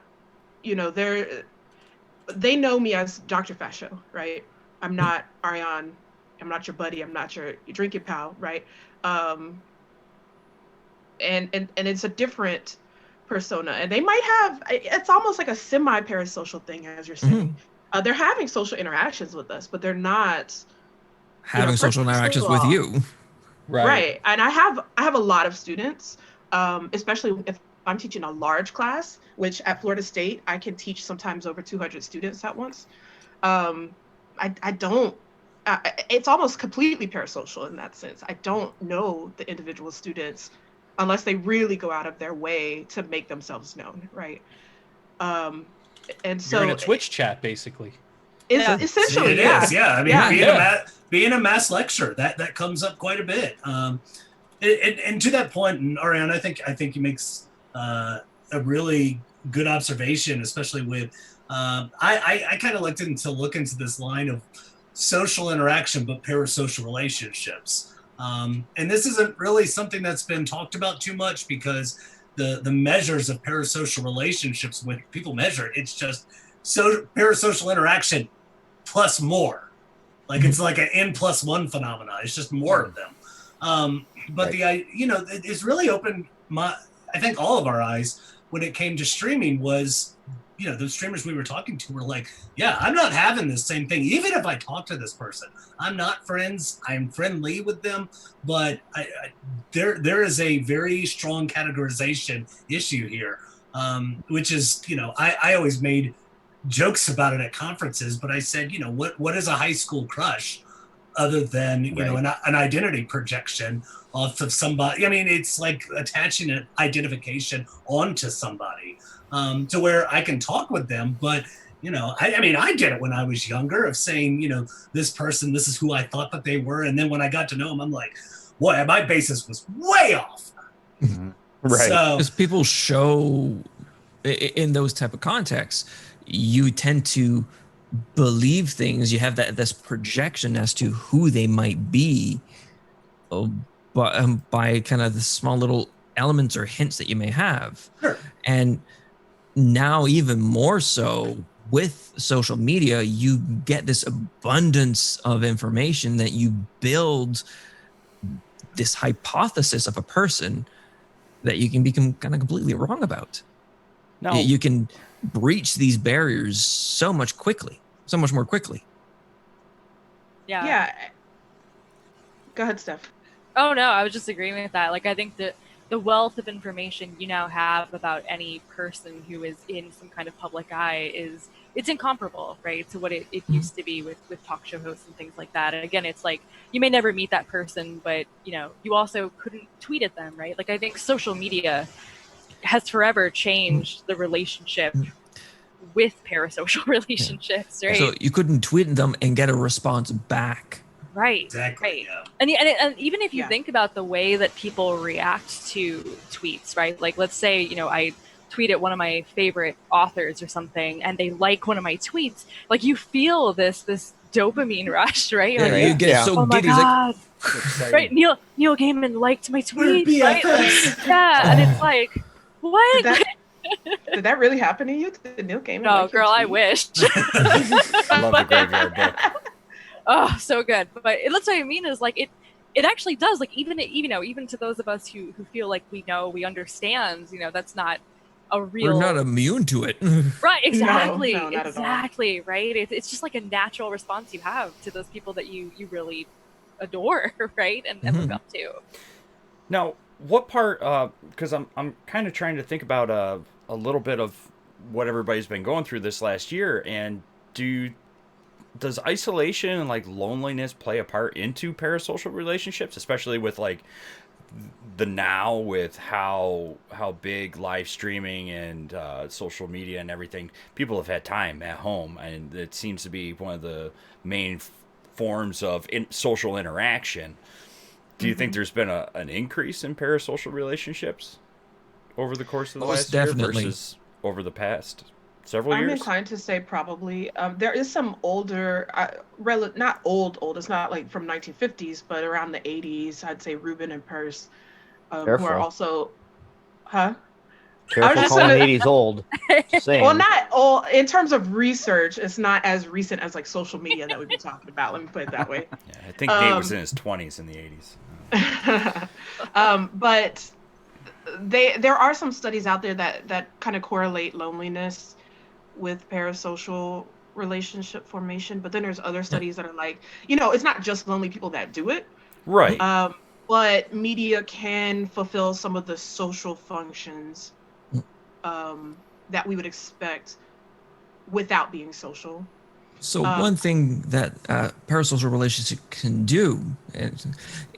they know me as Dr. Ferchaud, right? I'm not Arienne. I'm not your buddy. I'm not your drinking pal, right? And it's a different persona, and they might have. It's almost like a semi-parasocial thing, as you're saying. They're having social interactions with us, but they're not
having social interactions with you.
Right. And I have a lot of students, especially if I'm teaching a large class, which at Florida State, I can teach sometimes over 200 students at once. I don't, it's almost completely parasocial in that sense. I don't know the individual students unless they really go out of their way to make themselves known, right? And so
you're in a Twitch chat, basically.
Essentially,
it is. Yeah. I mean, being a mass lecturer, that comes up quite a bit. And to that point, and Arienne, I think you makes a really good observation, especially with I kind of looked into this line of social interaction, but parasocial relationships. And this isn't really something that's been talked about too much, because the measures of parasocial relationships, when people measure it, it's just parasocial interaction plus more. It's like an N+1 phenomena. It's just more of them. But it's really opened I think all of our eyes when it came to streaming. Was the streamers we were talking to were like, yeah, I'm not having this same thing. Even if I talk to this person, I'm not friends. I'm friendly with them, but there is a very strong categorization issue here, which is, I always made jokes about it at conferences, but I said, what is a high school crush other than, an identity projection off of somebody? I mean, it's like attaching an identification onto somebody. To where I can talk with them, but I did it when I was younger, of saying, this person, this is who I thought that they were, and then when I got to know them, I'm like, boy, my basis was way off.
Right.
So because people show in those type of contexts, you tend to believe things. You have this projection as to who they might be, but by kind of the small little elements or hints that you may have.
Sure.
And now even more so with social media, you get this abundance of information that you build this hypothesis of a person that you can become kind of completely wrong about.
No.
You can breach these barriers so much more quickly.
Yeah.
Yeah. Go ahead, Steph.
Oh no, I was just agreeing with that. Like, I think that the wealth of information you now have about any person who is in some kind of public eye it's incomparable, right, to what it used to be with talk show hosts and things like that. And again, it's like, you may never meet that person, but you also couldn't tweet at them, right? Like, I think social media has forever changed the relationship with parasocial relationships, right?
So you couldn't tweet them and get a response back.
Right.
Exactly.
Right.
Yeah.
And even if you think about the way that people react to tweets, right? Like, let's say, I tweet at one of my favorite authors or something, and they like one of my tweets, like, you feel this dopamine rush, right?
Yeah,
like,
you get so
oh my
giddy.
God.
Exciting.
Right. Neil Gaiman liked my tweet.
We're
Right?
BFFs.
Yeah. And it's like, what?
Did that really happen to you? Did Neil Gaiman?
No,
like your
girl, I
tweet?
wish.
I love the Graveyard Book.
Oh, so good. But that's what I mean is, like, it actually does, like, even to those of us who feel like we understand, that's not a real.
We're not immune to it.
Right, exactly.
No, not at all.
Exactly, right? It's just like a natural response you have to those people that you really adore, right? And look up to.
Now, what part, because I'm kind of trying to think about a little bit of what everybody's been going through this last year, and does isolation and like loneliness play a part into parasocial relationships, especially with like the now with how big live streaming and social media and everything, people have had time at home, and it seems to be one of the main forms of social interaction. Do you think there's been an increase in parasocial relationships over the course of the last year versus over the past several years?
I'm inclined to say probably. There is some older, not old, it's not like from 1950s, but around the 80s, I'd say Ruben and Peirce, who are also,
Careful calling 80s old. Same.
Well, not old in terms of research. It's not as recent as like social media that we've been talking about. Let me put it that way.
Yeah, I think Nate was in his 20s in the 80s.
But there are some studies out there that kind of correlate loneliness with parasocial relationship formation, but then there's other studies that are like, it's not just lonely people that do it,
right?
But media can fulfill some of the social functions that we would expect without being social.
So one thing that parasocial relationship can do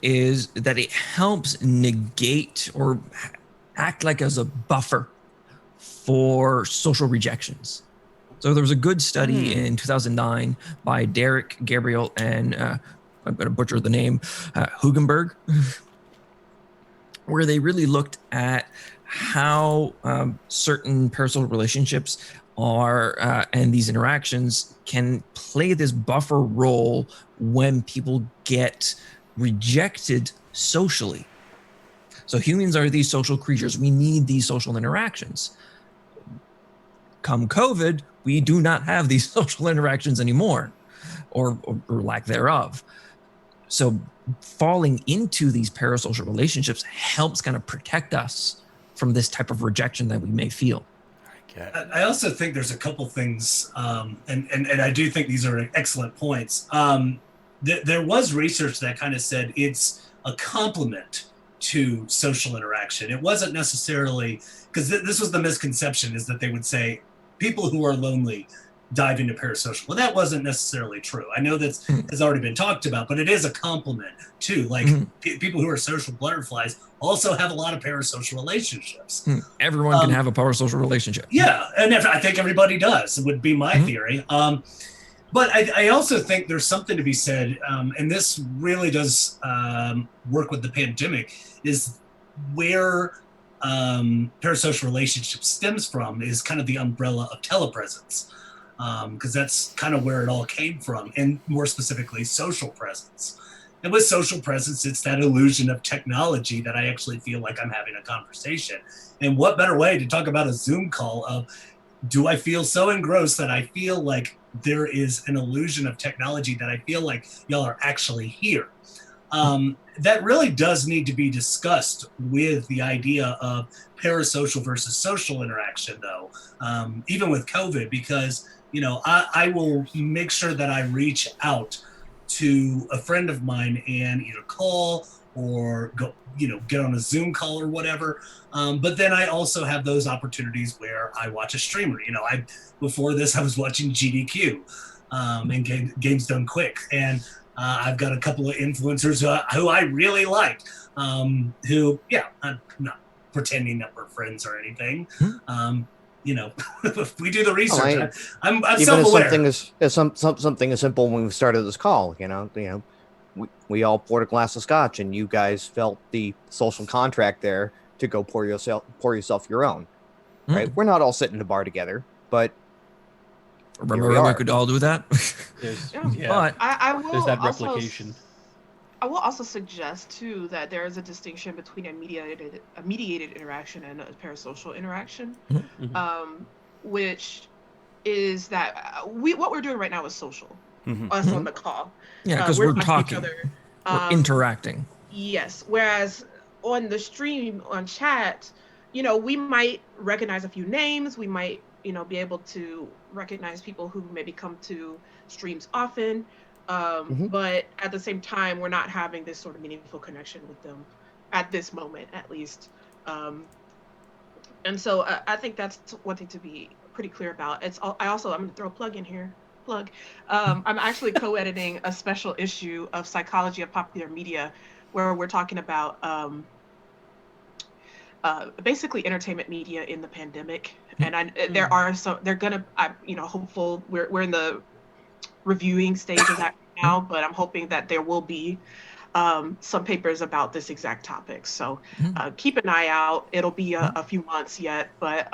is that it helps negate or act like as a buffer for social rejections. So there was a good study in 2009 by Derek, Gabriel, and I'm going to butcher the name, Hugenberg, where they really looked at how certain parasocial relationships are and these interactions can play this buffer role when people get rejected socially. So humans are these social creatures. We need these social interactions. Come COVID, we do not have these social interactions anymore, or lack thereof. So falling into these parasocial relationships helps kind of protect us from this type of rejection that we may feel.
I also think there's a couple things, and I do think these are excellent points. There was research that kind of said it's a complement to social interaction. It wasn't necessarily, because this was the misconception, is that they would say people who are lonely dive into parasocial. Well, that wasn't necessarily true. I know that has already been talked about, but it is a complement too. Like people who are social butterflies also have a lot of parasocial relationships.
Everyone can have a parasocial relationship.
Yeah, and I think everybody does, would be my theory. But I also think there's something to be said, and this really does work with the pandemic, is where Parasocial Relationship stems from is kind of the umbrella of telepresence, because that's kind of where it all came from, and more specifically, social presence. And with social presence, it's that illusion of technology that I actually feel like I'm having a conversation. And what better way to talk about a Zoom call of, do I feel so engrossed that I feel like there is an illusion of technology that I feel like y'all are actually here? That really does need to be discussed with the idea of parasocial versus social interaction, though, even with COVID, because, you know, I will make sure that I reach out to a friend of mine and either call or go, you know, get on a Zoom call or whatever. But then I also have those opportunities where I watch a streamer. You know, before this I was watching GDQ and Games Done Quick, and I've got a couple of influencers who I really like, who, yeah, I'm not pretending that we're friends or anything. You know, we do the research. I'm self-aware.
Something as simple when we started this call. You know, we all poured a glass of scotch, and you guys felt the social contract there to go pour yourself your own. Right? We're not all sitting in a bar together, but
remember we could all do that.
But
I will
there's that
also
replication.
I will also suggest too that there is a distinction between a mediated interaction and a parasocial interaction, which is that what we're doing right now is social. Us on the call.
Yeah, because we're talking, we're interacting.
Yes, whereas on the stream, on chat, you know, we might recognize a few names. We might, you know, be able to recognize people who maybe come to streams often. But at the same time, we're not having this sort of meaningful connection with them at this moment, at least. And so I think that's one thing to be pretty clear about. I'm going to throw a plug in here. I'm actually co-editing a special issue of Psychology of Popular Media, where we're talking about basically entertainment media in the pandemic. And hopeful we're in the reviewing stage of that now, but I'm hoping that there will be some papers about this exact topic. So keep an eye out. It'll be a few months yet, but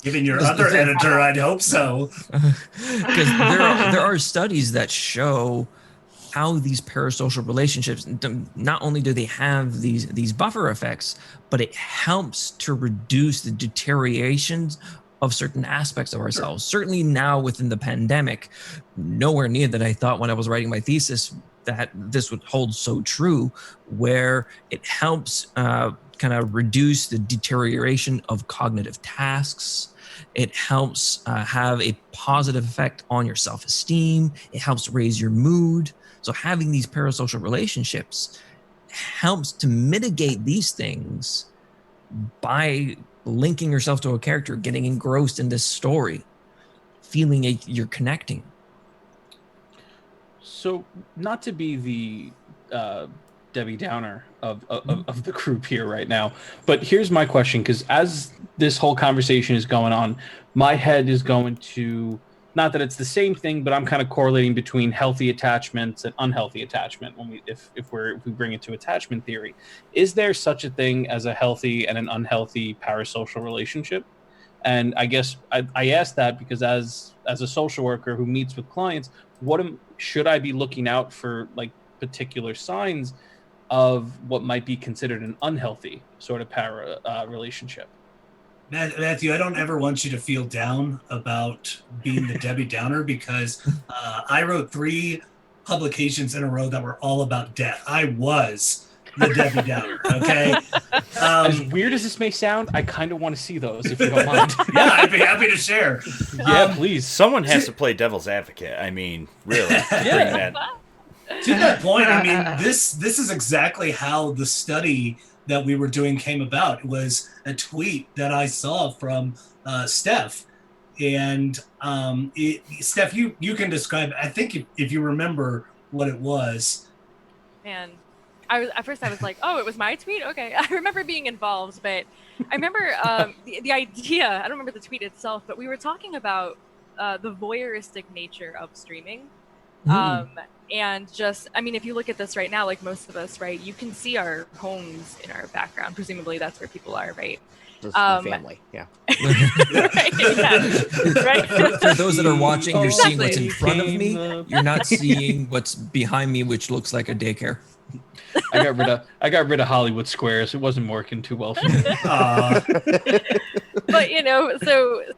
given your other editor, I'd hope so.
Because there are studies that show how these parasocial relationships, not only do they have these buffer effects, but it helps to reduce the deterioration of certain aspects of ourselves. Certainly now within the pandemic, nowhere near that I thought when I was writing my thesis that this would hold so true, where it helps kind of reduce the deterioration of cognitive tasks. It helps have a positive effect on your self-esteem. It helps raise your mood. So having these parasocial relationships helps to mitigate these things by linking yourself to a character, getting engrossed in this story, feeling you're connecting.
So not to be the Debbie Downer of the group here right now, but here's my question, because as this whole conversation is going on, my head is going to, not that it's the same thing, but I'm kind of correlating between healthy attachments and unhealthy attachment when if we bring it to attachment theory. Is there such a thing as a healthy and an unhealthy parasocial relationship? And I guess I ask that because as a social worker who meets with clients, should I be looking out for, like, particular signs of what might be considered an unhealthy sort of relationship?
Matthew, I don't ever want you to feel down about being the Debbie Downer, because I wrote 3 publications in a row that were all about death. I was the Debbie Downer, okay?
As weird as this may sound, I kind of want to see those, if you don't mind.
Yeah, I'd be happy to share.
Yeah, please.
Someone has to play devil's advocate. I mean, really. Bring that.
To that point, I mean, this is exactly how the study that we were doing came about. It was a tweet that I saw from Steph. And Steph, you can describe, I think if you remember what it was.
Man, at first I was like, oh, it was my tweet? Okay. I remember being involved, but I remember the idea, I don't remember the tweet itself, but we were talking about the voyeuristic nature of streaming. And just, I mean, if you look at this right now, like most of us, right, you can see our homes in our background. Presumably that's where people are, right?
This is my family. Yeah.
Right, yeah, right.
For those that are watching, you're seeing what's in
Exactly.
front of me. You're not seeing what's behind me, which looks like a daycare.
I got rid of Hollywood Squares. It wasn't working too well for me.
But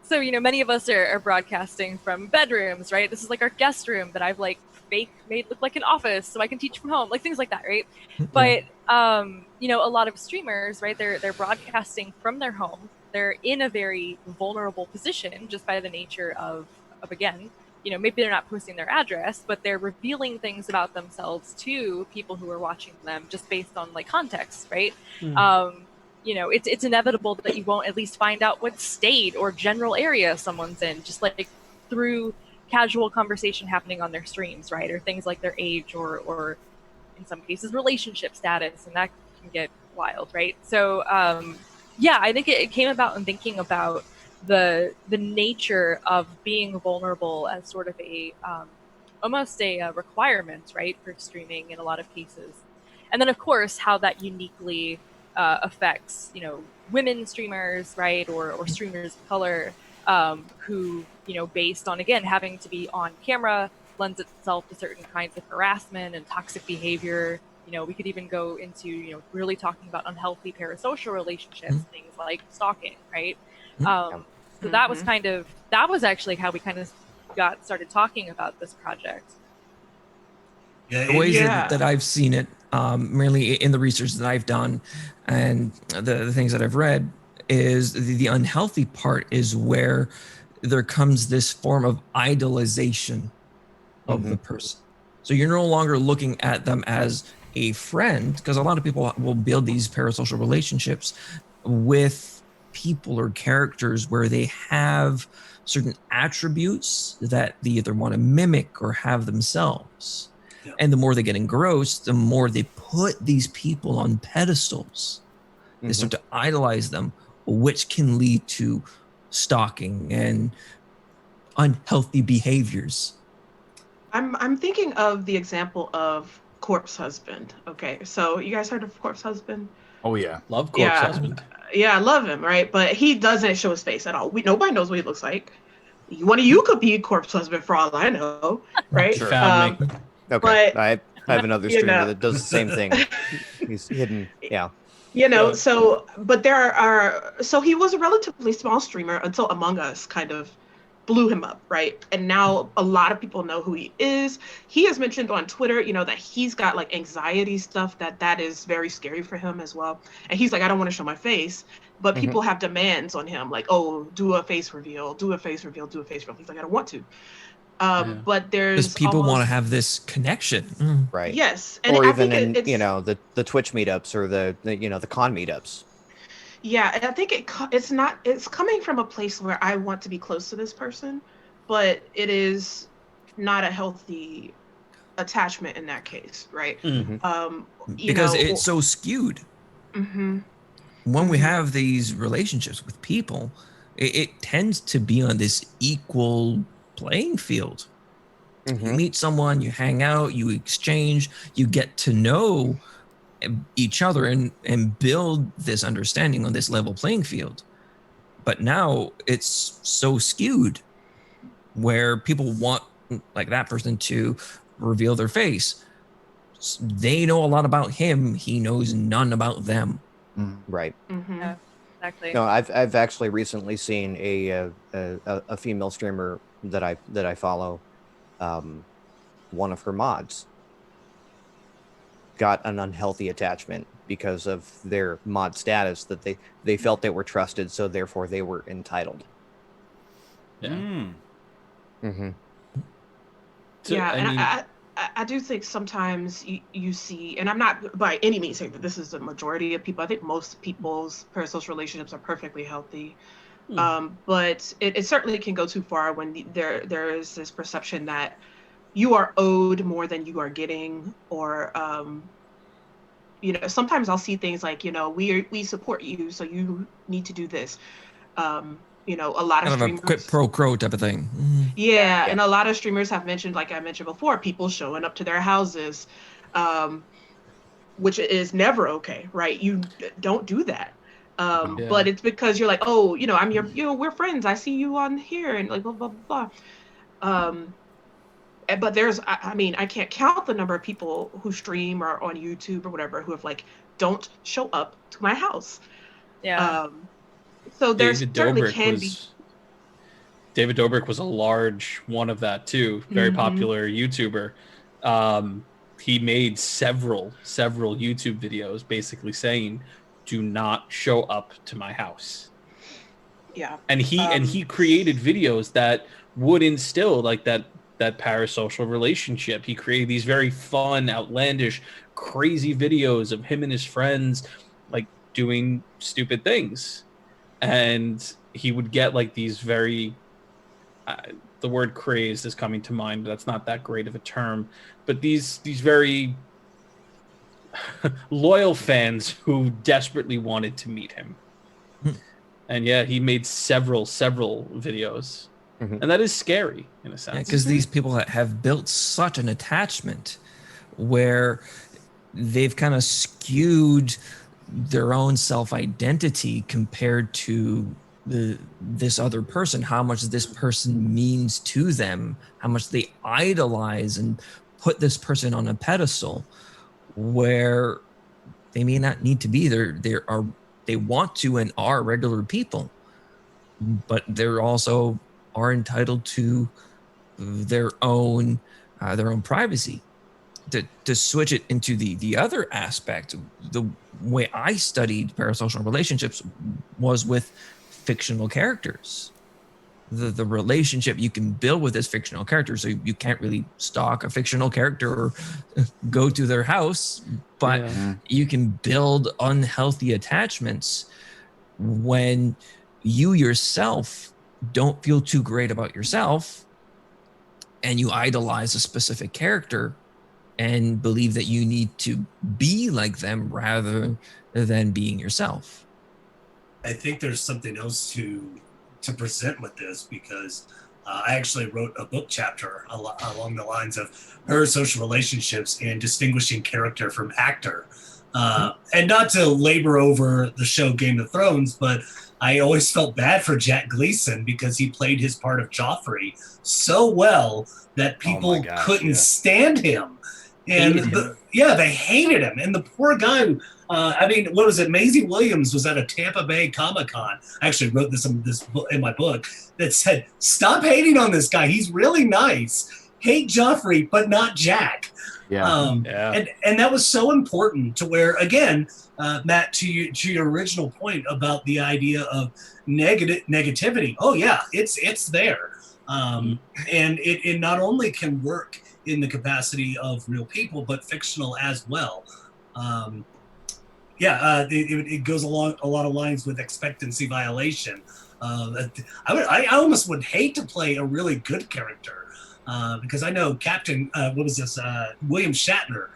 so many of us are broadcasting from bedrooms, right? This is like our guest room that I've like fake made look like an office so I can teach from home, like things like that, right? But a lot of streamers, right, they're broadcasting from their home. They're in a very vulnerable position just by the nature of again, maybe they're not posting their address, but they're revealing things about themselves to people who are watching them just based on like context, right? It's inevitable that you won't at least find out what state or general area someone's in, just like through casual conversation happening on their streams, right? Or things like their age or in some cases relationship status, and that can get wild, right? So I think it came about in thinking about the nature of being vulnerable as sort of a almost a requirement, right, for streaming in a lot of cases, and then of course how that uniquely affects women streamers, right, or streamers of color, who based on again having to be on camera lends itself to certain kinds of harassment and toxic behavior. We could even go into really talking about unhealthy parasocial relationships, things like stalking, right? So that was actually how we kind of got started talking about this project.
The ways that I've seen it, merely in the research that I've done and the things that I've read, is the unhealthy part is where there comes this form of idolization of the person. So you're no longer looking at them as a friend, because a lot of people will build these parasocial relationships with people or characters where they have certain attributes that they either want to mimic or have themselves. Yeah. And the more they get engrossed, the more they put these people on pedestals. They start to idolize them, which can lead to stalking and unhealthy behaviors.
I'm thinking of the example of Corpse Husband. Okay, so you guys heard of Corpse Husband?
Oh yeah,
love Corpse Husband.
Yeah, I love him, right? But he doesn't show his face at all. Nobody knows what he looks like. One of you could be Corpse Husband for all I know, right?
Sure. Found me.
Okay, but I have another streamer that does the same thing. He's hidden, yeah.
But so he was a relatively small streamer until Among Us kind of blew him up, right? And now a lot of people know who he is. He has mentioned on Twitter, that he's got like anxiety stuff that is very scary for him as well. And he's like, I don't want to show my face, but people have demands on him, like, oh, do a face reveal, do a face reveal, do a face reveal. He's like, I don't want to. But there's
because people want to have this connection,
right?
Yes, and
or
I
even
think
in the Twitch meetups or the con meetups.
Yeah, and I think it's coming from a place where I want to be close to this person, but it is not a healthy attachment in that case, right?
Because it's so skewed. When we have these relationships with people, it tends to be on this equal playing field. You meet someone, you hang out, you exchange, you get to know each other and build this understanding on this level playing field. But now it's so skewed where people want like that person to reveal their face. They know a lot about him, he knows none about them.
Right.
Yeah, exactly.
No, I've actually recently seen a female streamer that I follow. One of her mods got an unhealthy attachment because of their mod status, that they felt they were trusted, so therefore they were entitled.
So, and I do think sometimes you see, and I'm not by any means saying that this is the majority of people. I think most people's parasocial relationships are perfectly healthy. But it certainly can go too far when there is this perception that you are owed more than you are getting, or sometimes I'll see things like, we support you, so you need to do this. a lot of
Kind of a quid
streamers.
pro quo type of thing.
Yeah, and a lot of streamers have mentioned, like I mentioned before, people showing up to their houses, which is never okay, right? You don't do that. But it's because you're like, oh, I'm we're friends. I see you on here, and like blah blah blah. But I mean, I can't count the number of people who stream or on YouTube or whatever who have like, don't show up to my house.
Yeah.
So there's
David
certainly
Dobrik
can
was
be.
David Dobrik was a large one of that too. Very
Mhm.
popular YouTuber. He made several YouTube videos basically saying, "Do not show up to my house."
Yeah.
And he created videos that would instill like that parasocial relationship. He created these very fun, outlandish, crazy videos of him and his friends like doing stupid things. And he would get like these very the word crazed is coming to mind, but that's not that great of a term. But these very loyal fans who desperately wanted to meet him. And yeah, he made several videos. And that is scary in a sense.
Because these people have built such an attachment where they've kind of skewed their own self-identity compared to this other person, how much this person means to them, how much they idolize and put this person on a pedestal where they may not need to be there. They want to and are regular people, but they're also are entitled to their own privacy. To switch it into the other aspect, the way I studied parasocial relationships was with fictional characters. The relationship you can build with this fictional character. So you can't really stalk a fictional character or go to their house, but you can build unhealthy attachments when you yourself don't feel too great about yourself and you idolize a specific character and believe that you need to be like them rather than being yourself.
I think there's something else to present with this because I actually wrote a book chapter along the lines of parasocial relationships and distinguishing character from actor. And not to labor over the show Game of Thrones, but I always felt bad for Jack Gleason because he played his part of Joffrey so well that people couldn't stand him. And they hated him. And the poor guy, what was it? Maisie Williams was at a Tampa Bay Comic-Con. I actually wrote this in my book that said, stop hating on this guy. He's really nice. Hate Joffrey, but not Jack. And that was so important to where, again, Matt, to your original point about the idea of negativity. Oh yeah, it's there. And it not only can work in the capacity of real people, but fictional as well. It goes along a lot of lines with expectancy violation. I almost would hate to play a really good character because I know Captain, William Shatner.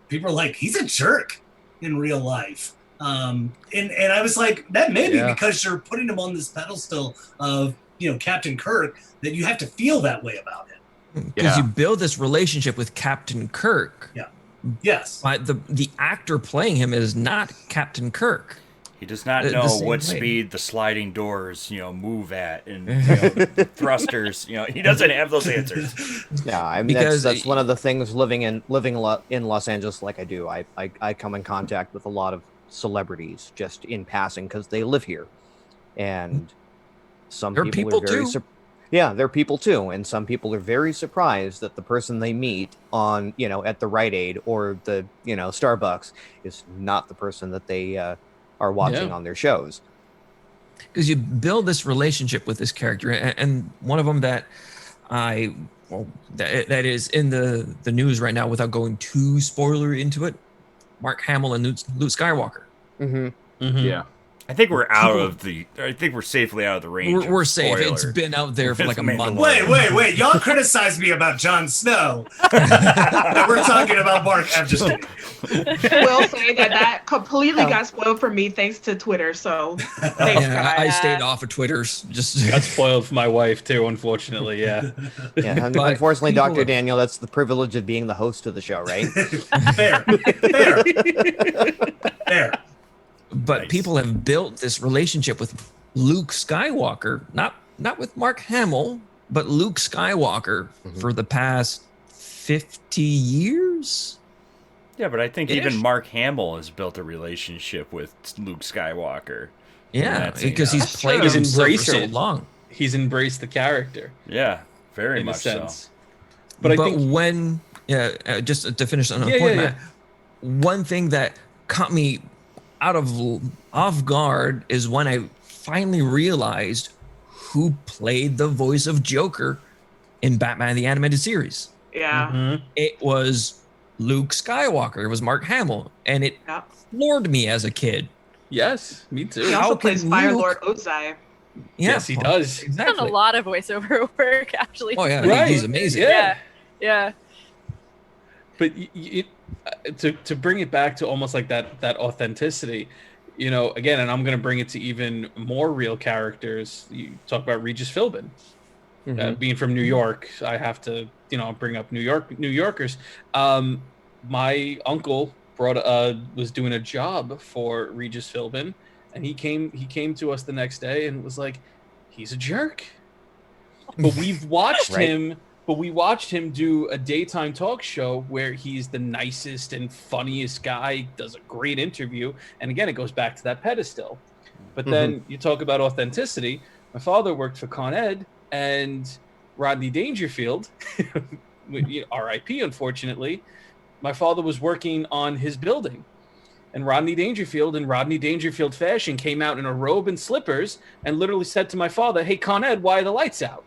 People are like, he's a jerk in real life. And I was like, that may be because you're putting him on this pedestal of, Captain Kirk, that you have to feel that way about him.
Because you build this relationship with Captain Kirk.
Yeah. Yes.
But the actor playing him is not Captain Kirk.
He does not know what speed the sliding doors, move at, and the thrusters. He doesn't have those answers.
Yeah, I mean that's one of the things living in Los Angeles like I do. I come in contact with a lot of celebrities just in passing because they live here, and some people are very they're people too, and some people are very surprised that the person they meet on at the Rite Aid or the Starbucks is not the person that they are watching on their shows.
Because you build this relationship with this character, and one of them that that is in the news right now without going too spoiler into it, Mark Hamill and Luke Skywalker.
Mm-hmm.
Yeah.
I think we're I think we're safely out of the range.
We're
of
safe. It's
spoiler.
been out there for like a month.
Wait. Y'all criticized me about Jon Snow. We're talking about Mark. I'm just kidding.
Will say that completely got spoiled for me thanks to Twitter. So thanks,
I
guys.
stayed off of Twitters. Just
Got spoiled for my wife too, unfortunately. Yeah.
Yeah,
But
unfortunately,
people
Dr.
have-
Daniel, that's the privilege of being the host of the show, right?
Fair.
But
Nice.
people have built this relationship with Luke Skywalker, not with Mark Hamill, but Luke Skywalker for the past 50 years.
Yeah, but I think
Ish.
even Mark Hamill has built a relationship with Luke Skywalker.
Yeah,
That's
because he's
That's
played
true.
him
He's
for
embraced
so
it.
long.
He's embraced the character
Yeah, very
in a
much so.
sense. But I think
when, just to finish on the
Yeah,
point,
yeah,
Matt, one thing that caught me off guard is when I finally realized who played the voice of Joker in Batman the Animated Series.
Yeah.
Mhm.
It was Luke Skywalker. It was Mark Hamill, and it
Yeah.
floored me as a kid.
Yes, me
He
too.
How
also
can
plays Fire
Luke-
Lord Ozai.
Yes, he does.
He's done
Exactly.
a lot of voiceover work, actually.
Oh yeah,
Right.
he's amazing.
Yeah.
Yeah.
But to bring it back to almost like that authenticity, again, and I'm going to bring it to even more real characters. You talk about Regis Philbin. Being from New York, I have to, bring up New Yorkers. My uncle was doing a job for Regis Philbin, and he came to us the next day and was like, he's a jerk. But we've watched
Right.
him. But we watched him do a daytime talk show where he's the nicest and funniest guy, does a great interview. And again, it goes back to that pedestal. But then you talk about authenticity. My father worked for Con Ed, and Rodney Dangerfield, RIP, unfortunately, my father was working on his building. And Rodney Dangerfield, in Rodney Dangerfield fashion, came out in a robe and slippers and literally said to my father, "Hey, Con Ed, why are the lights out?"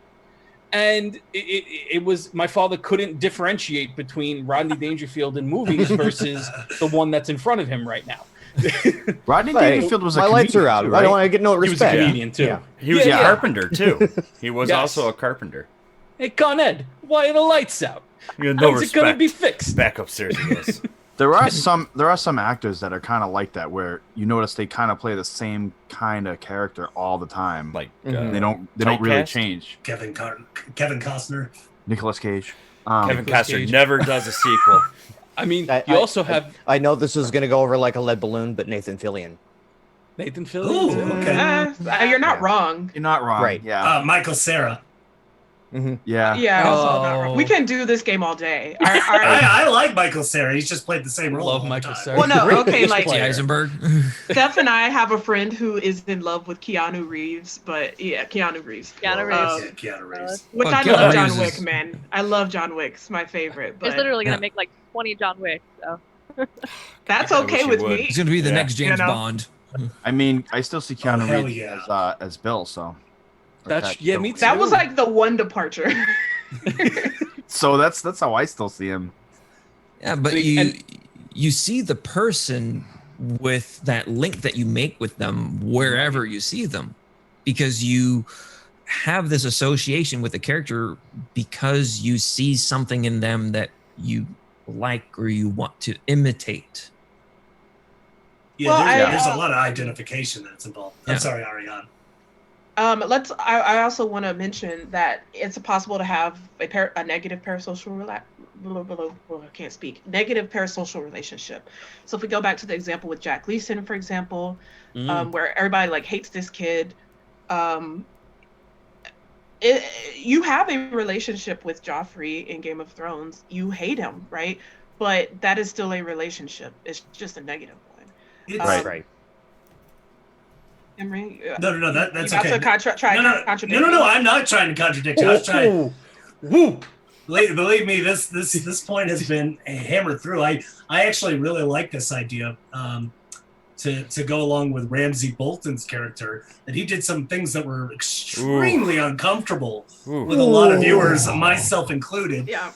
And it was, my father couldn't differentiate between Rodney Dangerfield in movies versus the one that's in front of him right now.
Rodney
Right.
Dangerfield was a
My lights are out.
comedian too,
I don't
right?
want to get no
He was a
respect.
comedian too.
Yeah.
He was
Yeah,
a
yeah.
carpenter too. He was
Yes.
also a carpenter.
Hey, Con Ed, why are the lights out?
You had no
How's
respect.
it gonna be fixed?
Back upstairs he goes.
There are some actors that are kind of like that, where you notice they kind of play the same kind of character all the time.
Like
Mhm.
They don't really
Typecast?
change.
Kevin Costner.
Nicolas Cage.
Kevin
Nicolas
Costner
Cage.
never does a sequel.
I mean,
I-
you
I-
also have
I know this is going to go over like a lead balloon, but Nathan Fillion.
Nathan
Ooh,
Fillion.
okay.
You're not
Yeah.
wrong.
You're not wrong.
Right.
Yeah.
Michael Cera.
Yeah.
Yeah, also not
Oh.
wrong. We can do this game all day.
I like Michael Cera. He's just played the same role.
Love
all the
Michael
time.
Cera.
Well, no,
Great
okay,
bass
like-
Jesse
player.
Eisenberg.
Steph and I have a friend who is in love with Keanu Reeves, but yeah, Keanu Reeves.
Keanu
Whoa.
Reeves.
Yeah, Keanu Reeves.
Which
Oh,
I
Keanu
love John
Reeves
Wick,
is-
man. I love John Wick. It's my favorite.
He's
But
literally going
Yeah.
to make like 20 John Wicks, so.
that's
I wish
okay
he
with
would.
me.
He's going to be the
Yeah.
next James
You know?
Bond.
I mean, I still see Keanu
hell
Reeves
yeah.
as Bill. So
Me too.
That was like the one departure.
So that's how I still see him.
Yeah, but you see the person with that link that you make with them wherever you see them, because you have this association with the character because you see something in them that you like or you want to imitate.
Yeah,
Well,
there's a lot of identification that's involved. I'm
Yeah.
sorry, Ariane.
I also want to mention that it's possible to have a negative parasocial I can't speak. Negative parasocial relationship. So if we go back to the example with Jack Leeson, for example, where everybody like hates this kid, you have a relationship with Joffrey in Game of Thrones. You hate him, right? But that is still a relationship. It's just a negative one.
It's,
Right.
Emery,
No, that's
you
okay.
about to try
No,
contradict
no,
me?
I'm not trying to contradict you. I was trying. Whoop. Believe me, this point has been hammered through. I actually really like this idea to go along with Ramsay Bolton's character, that he did some things that were extremely uncomfortable with a lot of viewers, myself included.
Yeah.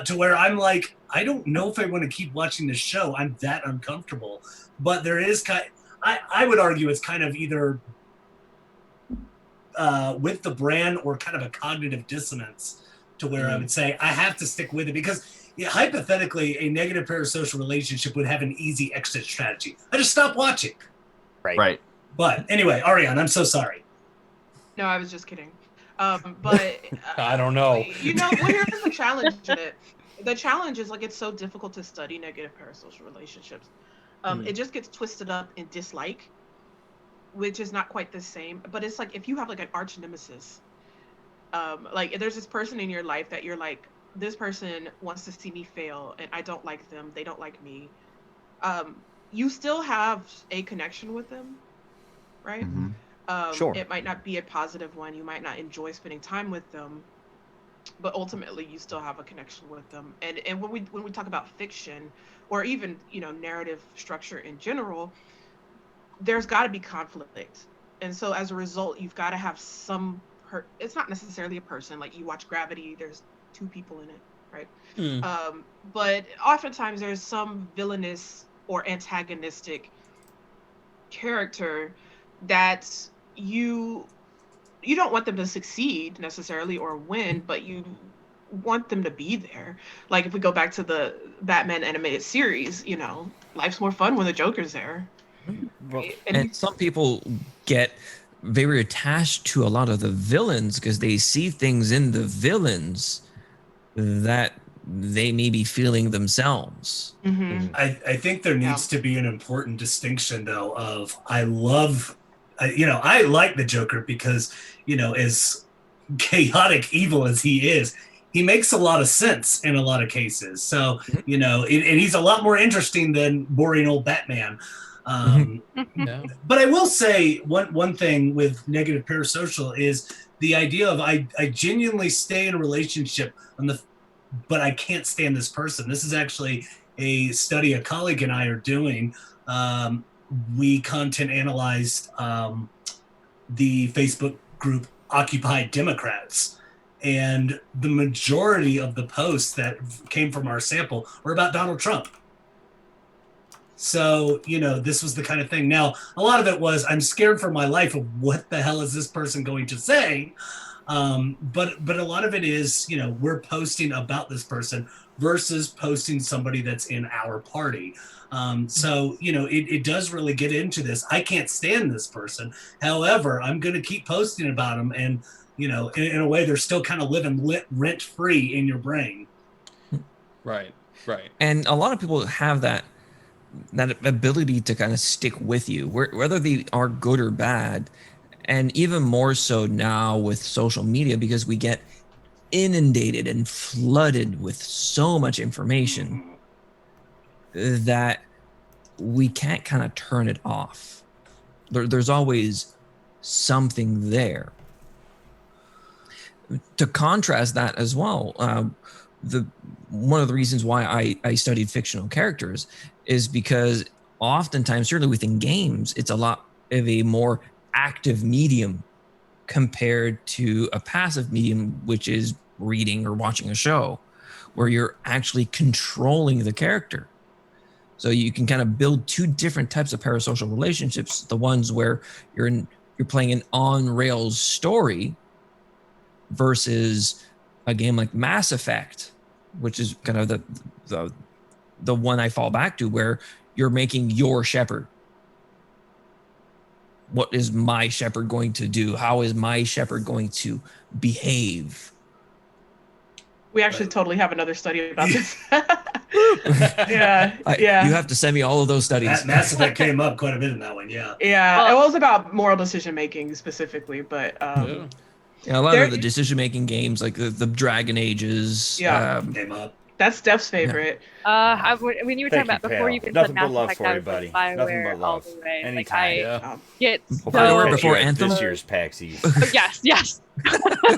To where I'm like, I don't know if I want to keep watching this show. I'm that uncomfortable. But there is I would argue it's kind of either with the brand or kind of a cognitive dissonance to where I would say I have to stick with it because hypothetically a negative parasocial relationship would have an easy exit strategy. I just stop watching.
Right.
But anyway, Ariane, I'm so sorry.
No, I was just kidding. But
I don't know.
Well, here's the challenge in it. The challenge is like it's so difficult to study negative parasocial relationships. It just gets twisted up in dislike, which is not quite the same. But it's like if you have like an arch nemesis, like there's this person in your life that you're like, this person wants to see me fail, and I don't like them. They don't like me. You still have a connection with them, right?
Sure.
It might not be a positive one. You might not enjoy spending time with them, but ultimately you still have a connection with them. And when we talk about fiction or even narrative structure in general, there's got to be conflict. And so as a result, you've got to have it's not necessarily a person. Like you watch Gravity, there's 2 people in it, right? But oftentimes there's some villainous or antagonistic character that you don't want them to succeed necessarily or win, but you want them to be there. Like if we go back to the Batman animated series, life's more fun when the Joker's there.
Right?
And some people get very attached to a lot of the villains because they see things in the villains that they may be feeling themselves.
I think there needs to be an important distinction though of I like the Joker because as chaotic evil as he is, he makes a lot of sense in a lot of cases. So and he's a lot more interesting than boring old Batman. But I will say one thing with negative parasocial is the idea of I genuinely stay in a relationship but I can't stand this person. This is actually a study a colleague and I are doing. We content analyzed the Facebook group Occupy Democrats, and the majority of the posts that came from our sample were about Donald Trump. So, this was the kind of thing. Now, a lot of it was, I'm scared for my life of what the hell is this person going to say? But a lot of it is, we're posting about this person versus posting somebody that's in our party. So, it does really get into this. I can't stand this person. However, I'm going to keep posting about them. And, in a way, they're still kind of living rent free in your brain.
Right.
And a lot of people have that ability to kind of stick with you, whether they are good or bad. And even more so now with social media, because we get inundated and flooded with so much information that we can't kind of turn it off. There's always something there. To contrast that as well, one of the reasons why I studied fictional characters is because oftentimes, certainly within games, it's a lot of a more active medium compared to a passive medium, which is reading or watching a show, where you're actually controlling the character. So you can kind of build 2 different types of parasocial relationships: the ones where you're playing an on-rails story versus a game like Mass Effect, which is kind of the one I fall back to, where you're making your shepherd. What is my shepherd going to do? How is my shepherd going to behave?
We actually totally have another study about this. Yeah.
You have to send me all of those studies.
Mass Effect came up quite a bit in that one, yeah.
Yeah, it was about moral decision making specifically, but
a lot of the decision making games, like the Dragon Ages,
came up.
That's Steph's favorite.
When you were talking about before you even
Nothing
said
but love
Mass
for you,
Effect,
buddy.
I was like
Nothing but
BioWare
love.
all the way.
Anytime.
Like, I get so
BioWare before Anthem?
This year's PAX Eve.
Oh, yes.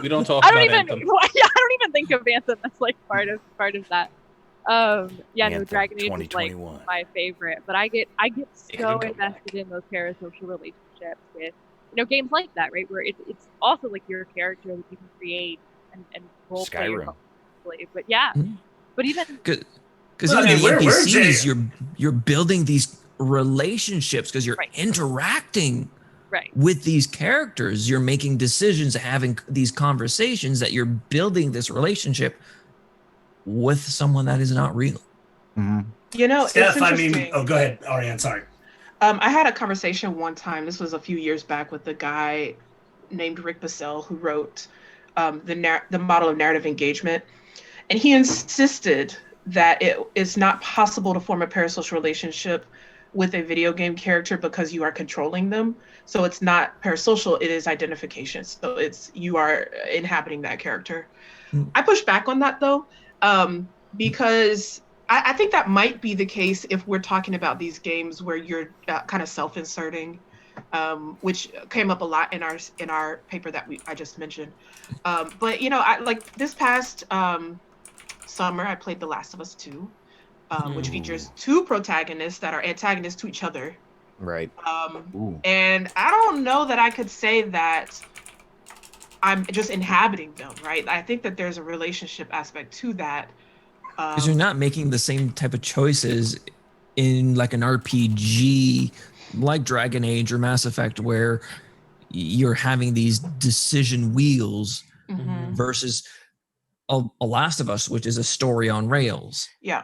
We don't talk
I don't
about
even.
Anthem.
I don't even think of Anthem as like part of that.
Anthem
Dragon Age is like
2021.
my favorite, but I get so
can come
invested in those parasocial relationships with games like that, right? Where it's also like your character that you can create and role play your
Skyrim.
play. But yeah, but even
Because
Well,
even the
we're
NPCs, you're building these relationships because you're
Right.
interacting
Right.
with these characters. You're making decisions, having these conversations, that you're building this relationship with someone that is not real.
Mhm.
You know,
Steph,
it's interesting.
go ahead, Ariane. Sorry.
I had a conversation one time. This was a few years back with a guy named Rick Bassell who wrote the model of narrative engagement, and he insisted that it is not possible to form a parasocial relationship with a video game character because you are controlling them. So it's not parasocial; it is identification. So it's you are inhabiting that character. I push back on that though, because I think that might be the case if we're talking about these games where you're kind of self-inserting, which came up a lot in our paper that I just mentioned. But you know, I like this past summer I played The Last of Us 2, which features two protagonists that are antagonists to each other.
Right.
And I don't know that I could say that I'm just inhabiting them, right? I think that there's a relationship aspect to that.
Because you're not making the same type of choices in like an RPG like Dragon Age or Mass Effect, where you're having these decision wheels versus a Last of Us, which is a story on rails.
Yeah.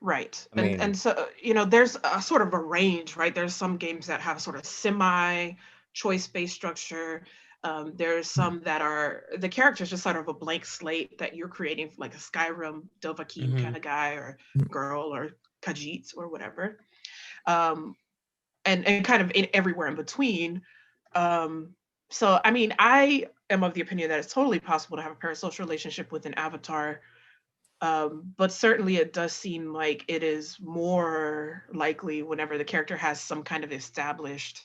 Right.
I mean-
And so, you know, there's a sort of a range, right? There's some games that have sort of semi choice-based structure. There's some that are the character's just sort of a blank slate that you're creating, like a Skyrim Dovahkiin kind of guy or girl or Khajiit or whatever. And kind of everywhere in between. So, I mean, I am of the opinion that it's totally possible to have a parasocial relationship with an avatar. But certainly it does seem like it is more likely whenever the character has some kind of established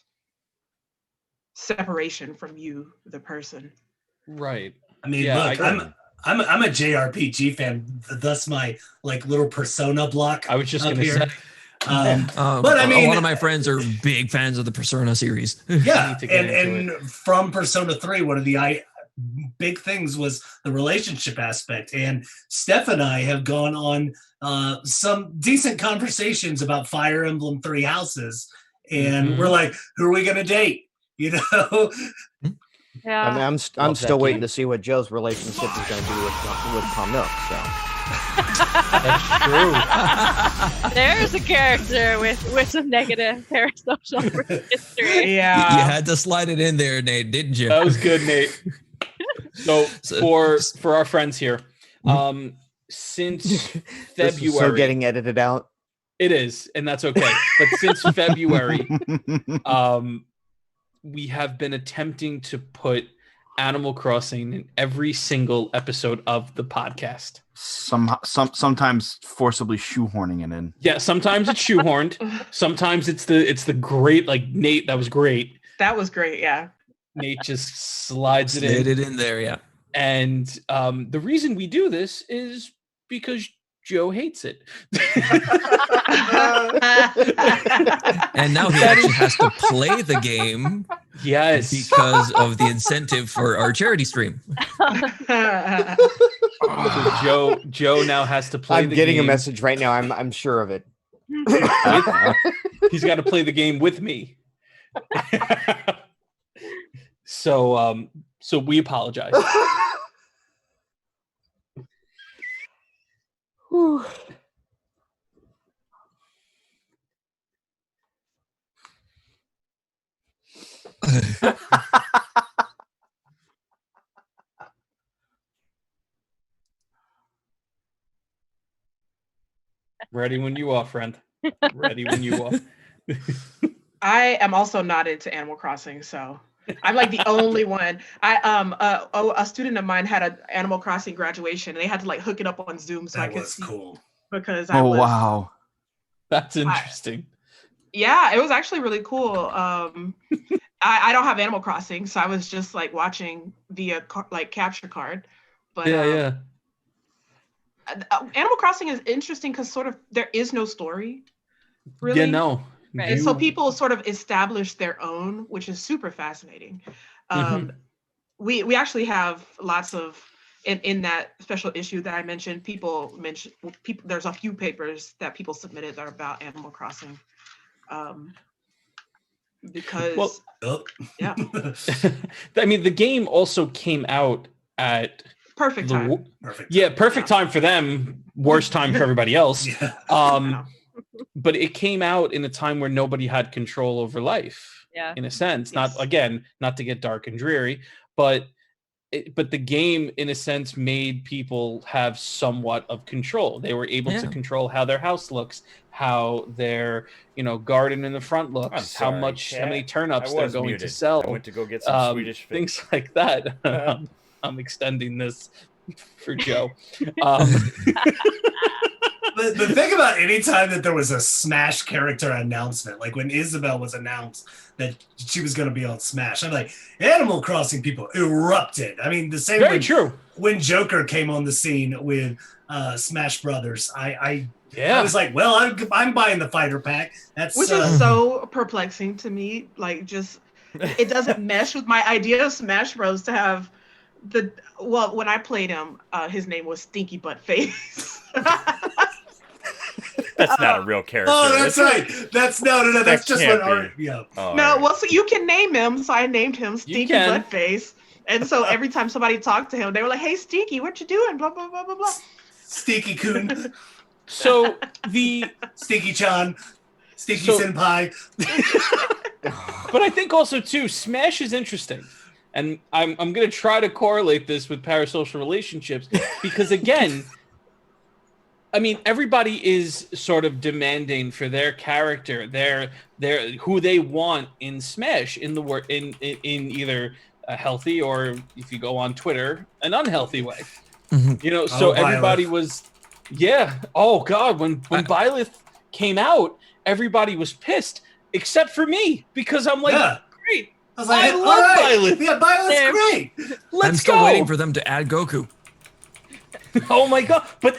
separation from you, the person.
Right.
I mean,
Yeah,
look, I'm a JRPG fan, thus my like little Persona block.
I was just
up
gonna
here.
say.
But I mean,
a lot of my friends are big fans of the Persona series.
Yeah,
need to get into
and from Persona 3, one of the big things was the relationship aspect. And Steph and I have gone on some decent conversations about Fire Emblem Three Houses, and we're like, who are we going to date? You know?
Yeah.
I mean, I'm
that
still waiting
game.
to see what Joe's relationship is going to be with Kamuk. So
That's true.
There's a character with some negative parasocial history.
You
Yeah.
had to slide it in there, Nate, didn't you?
That was good, Nate. So for our friends here, since
this is
February,
so getting edited out.
it is, and that's okay. But since February, we have been attempting to put Animal Crossing in every single episode of the podcast.
Sometimes forcibly shoehorning it in.
Yeah, sometimes it's shoehorned. Sometimes it's the great, like Nate. That was great.
That was great. Yeah.
Nate just slides it
Slid
in.
it in there, yeah.
And the reason we do this is because Joe hates it.
And now he actually has to play the game
Yes.
because of the incentive for our charity stream.
So Joe now has to play
I'm
the
getting
game.
a message right now. I'm sure of it.
He's got to play the game with me. So we apologize. Ready when you are, friend. Ready when you are.
I am also not into Animal Crossing, so I'm like the only one. A student of mine had an Animal Crossing graduation, and they had to like hook it up on Zoom so I
That
could
was
see
cool.
because I
Oh
was.
wow.
That's interesting.
Yeah, it was actually really cool. I don't have Animal Crossing, so I was just like watching via like capture card. But
Yeah.
Animal Crossing is interesting because sort of there is no story, really.
Yeah, no.
Right.
And so people sort of establish their own, which is super fascinating. We actually have lots of in that special issue that I mentioned, there's a few papers that people submitted that are about Animal Crossing. Because yeah.
I mean, the game also came out at
perfect time.
Perfect time for them, worst time for everybody else. But it came out in a time where nobody had control over life.
Yeah.
In a sense, not to get dark and dreary, but the game, in a sense, made people have somewhat of control. They were able to control how their house looks, how their garden in the front looks, how many turnips they're going to sell.
I went to go get some Swedish fish.
Things like that. I'm extending this for Joe.
The thing about any time that there was a Smash character announcement, like when Isabel was announced that she was going to be on Smash, I'm like, Animal Crossing people erupted. I mean, the same
Very true.
When Joker came on the scene with Smash Brothers, I was like, well, I'm buying the fighter pack.
Which is so perplexing to me. Like, just it doesn't mesh with my idea of Smash Bros. To have when I played him, his name was Stinky Butt Face.
That's not a real character.
Oh, that's right. That's no. That's just what art. Yeah.
Oh,
no,
right.
well, so you can name him. So I named him Stinky Butt Face. And so every time somebody talked to him, they were like, "Hey, Stinky, what you doing?" Blah blah blah blah blah.
Stinky Coon.
So the
Stinky-chan, Stinky Senpai.
But I think also too, Smash is interesting. And I'm going to try to correlate this with parasocial relationships because, again, I mean, everybody is sort of demanding for their character, their who they want in Smash in either a healthy or, if you go on Twitter, an unhealthy way.
Mm-hmm.
So everybody was, oh God, when Byleth came out, everybody was pissed except for me because I'm like, great.
I was like,
I love Byleth.
Yeah, Byleth's great.
I'm still waiting for them to add Goku.
Oh my God. But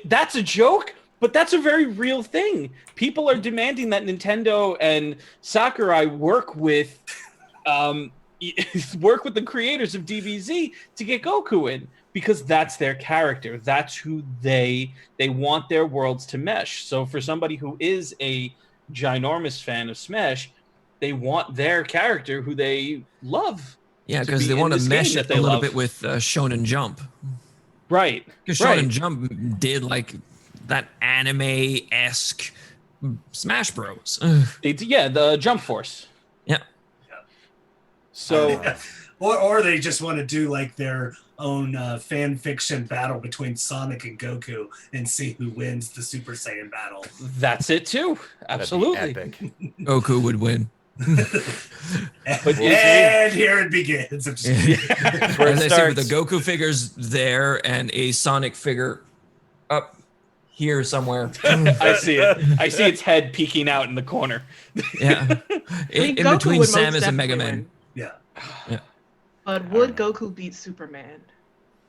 that's a joke, but that's a very real thing. People are demanding that Nintendo and Sakurai work with the creators of DBZ to get Goku in because that's their character. That's who they want their worlds to mesh. So for somebody who is a ginormous fan of Smash, they want their character who they love.
Yeah, because they want to mesh it a little bit with Shonen Jump.
Right.
Because Shonen Jump did like that anime-esque Smash Bros.
The Jump Force.
Yeah.
So,
or they just want to do like their own fan fiction battle between Sonic and Goku and see who wins the Super Saiyan battle.
That's it too. Absolutely.
Goku would win.
And here it begins.
As I say, with the Goku figures there and a Sonic figure up here somewhere.
I see it. I see its head peeking out in the corner.
Yeah. In between Samus and Mega Man.
Yeah.
But would Goku beat Superman?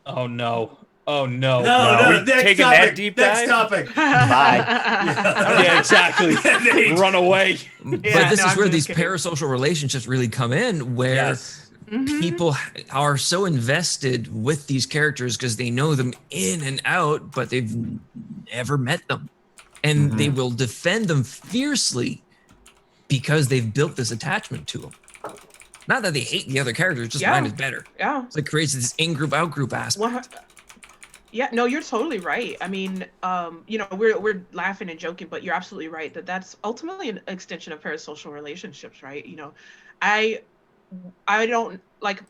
Oh no. Oh no.
No, next topic. Next topic.
Bye.
Yeah, exactly. Run away.
But this is where these parasocial relationships really come in, where people are so invested with these characters because they know them in and out, but they've never met them. And they will defend them fiercely because they've built this attachment to them. Not that they hate the other characters, just mine is better.
Yeah.
So it creates this in-group, out-group aspect.
Yeah, no, you're totally right. I mean, we're laughing and joking, but you're absolutely right that's ultimately an extension of parasocial relationships, right? I don't like.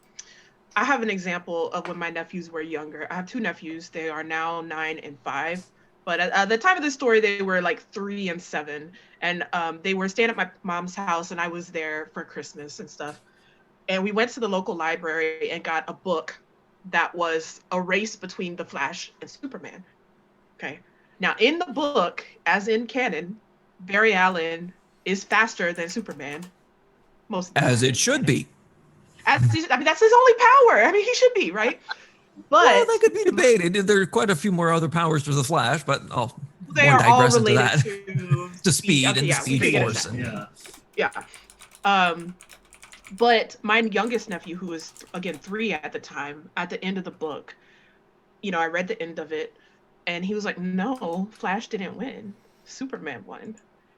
I have an example of when my nephews were younger. I have two nephews. They are now 9 and 5. But at the time of the story, they were like 3 and 7, and they were staying at my mom's house, and I was there for Christmas and stuff. And we went to the local library and got a book that was a race between the Flash and Superman. Okay. Now, in the book, as in canon, Barry Allen is faster than Superman.
As it should be.
That's his only power. I mean, he should be, right? But
that could be debated. There are quite a few more other powers for the Flash, but
they are all related
to speed and the Speed Force.
But my youngest nephew, who was again 3 at the time, at the end of the book, I read the end of it, and he was like, "No, Flash didn't win. Superman won."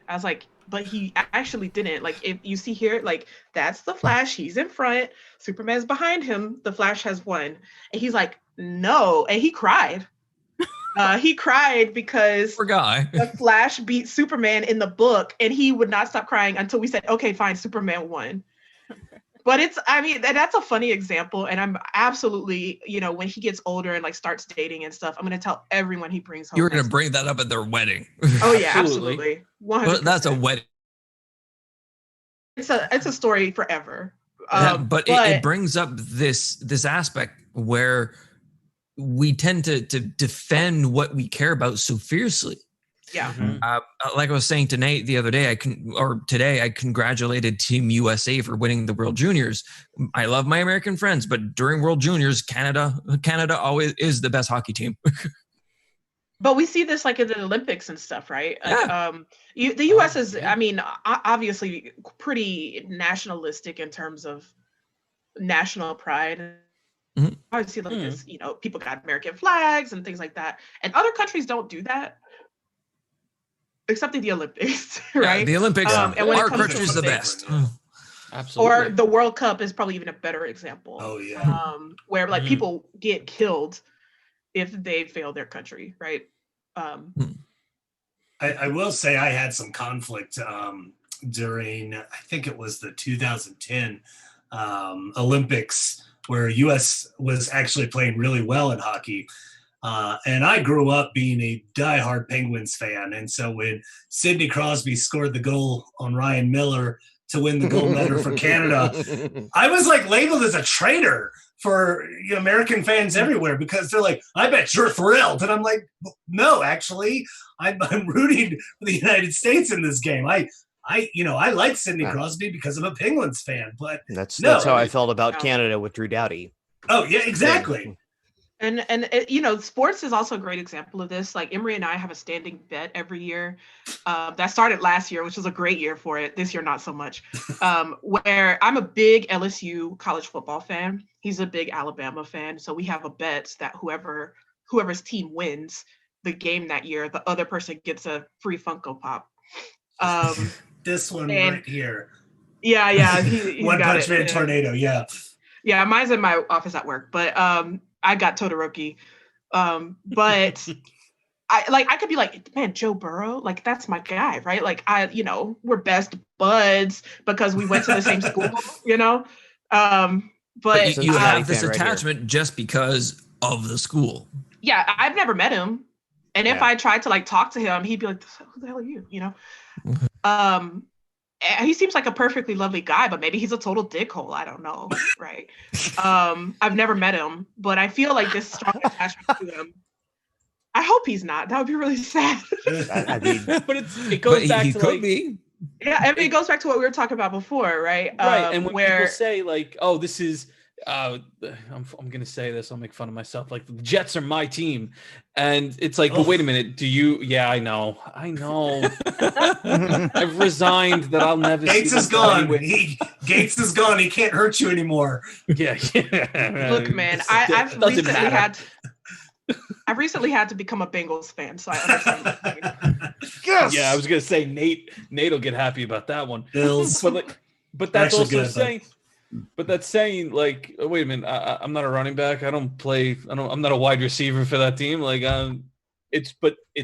I was like, "But he actually didn't. Like, if you see here, like that's the Flash. He's in front. Superman's behind him. The Flash has won." And he's like, "No," and he cried. He cried because
Poor guy.
the Flash beat Superman in the book, and he would not stop crying until we said, "Okay, fine, Superman won." But that's a funny example, and I'm absolutely, when he gets older and like starts dating and stuff, I'm gonna tell everyone he brings home.
You were going to bring that up at their wedding.
Oh yeah,
Absolutely.
absolutely. 100%.
That's a wedding.
It's a story forever.
But it brings up this aspect where we tend to defend what we care about so fiercely.
Yeah.
Like I was saying to Nate the other day, today I congratulated Team USA for winning the World Juniors. I love my American friends, but during World Juniors, Canada always is the best hockey team.
But we see this like in the Olympics and stuff, right? Like, the U.S. is, obviously pretty nationalistic in terms of national pride.
Mhm.
Obviously, like this, people got American flags and things like that, and other countries don't do that, except in the Olympics, right?
Yeah, the Olympics,
and when it
our
comes to
country's the
Olympics,
best.
Absolutely.
or the World Cup is probably even a better example.
Oh yeah.
Where like people get killed if they fail their country, right?
I will say I had some conflict during, I think it was the 2010 Olympics, where U.S. was actually playing really well in hockey. And I grew up being a diehard Penguins fan. And so when Sidney Crosby scored the goal on Ryan Miller to win the gold medal for Canada, I was like labeled as a traitor for American fans everywhere, because they're like, "I bet you're thrilled." And I'm like, "No, actually, I'm rooting for the United States in this game. I like Sidney Crosby because I'm a Penguins fan, but
that's how I felt about Canada with Drew Doughty.
Oh yeah, exactly.
And sports is also a great example of this. Like Emory and I have a standing bet every year. That started last year, which was a great year for it. This year, not so much. Where I'm a big LSU college football fan. He's a big Alabama fan. So we have a bet that whoever's team wins the game that year, the other person gets a free Funko Pop.
This one right here.
Yeah.
One Punch Man Tornado. Yeah.
Yeah, mine's in my office at work, but I got Todoroki. But I could be like, "Man, Joe Burrow, like that's my guy, right?" Like we're best buds because we went to the same school, But
you have this attachment just because of the school.
Yeah, I've never met him. And if I tried to like talk to him, he'd be like, "Who the hell are you?" He seems like a perfectly lovely guy, but maybe he's a total dickhole. I don't know, right? I've never met him, but I feel like this strong attachment to him. I hope he's not. That would be really sad.
But it goes back
he
to
could
like,
be.
Yeah, it goes back to what we were talking about before, right?
Right, and when people say like, "Oh, this is," I'm gonna say this. I'll make fun of myself. Like, the Jets are my team, and it's like, but wait a minute. Do you? Yeah, I know. I've resigned that I've never.
Gates is gone. Gates is gone. He can't hurt you anymore.
Yeah.
Look, man, I've recently had to become a Bengals fan, so I understand.
Yes.
Yeah, I was gonna say Nate will get happy about that one.
Bills.
But that's also saying. But that's saying, like, oh, wait a minute, I'm not a running back. I'm not a wide receiver for that team. Like, it's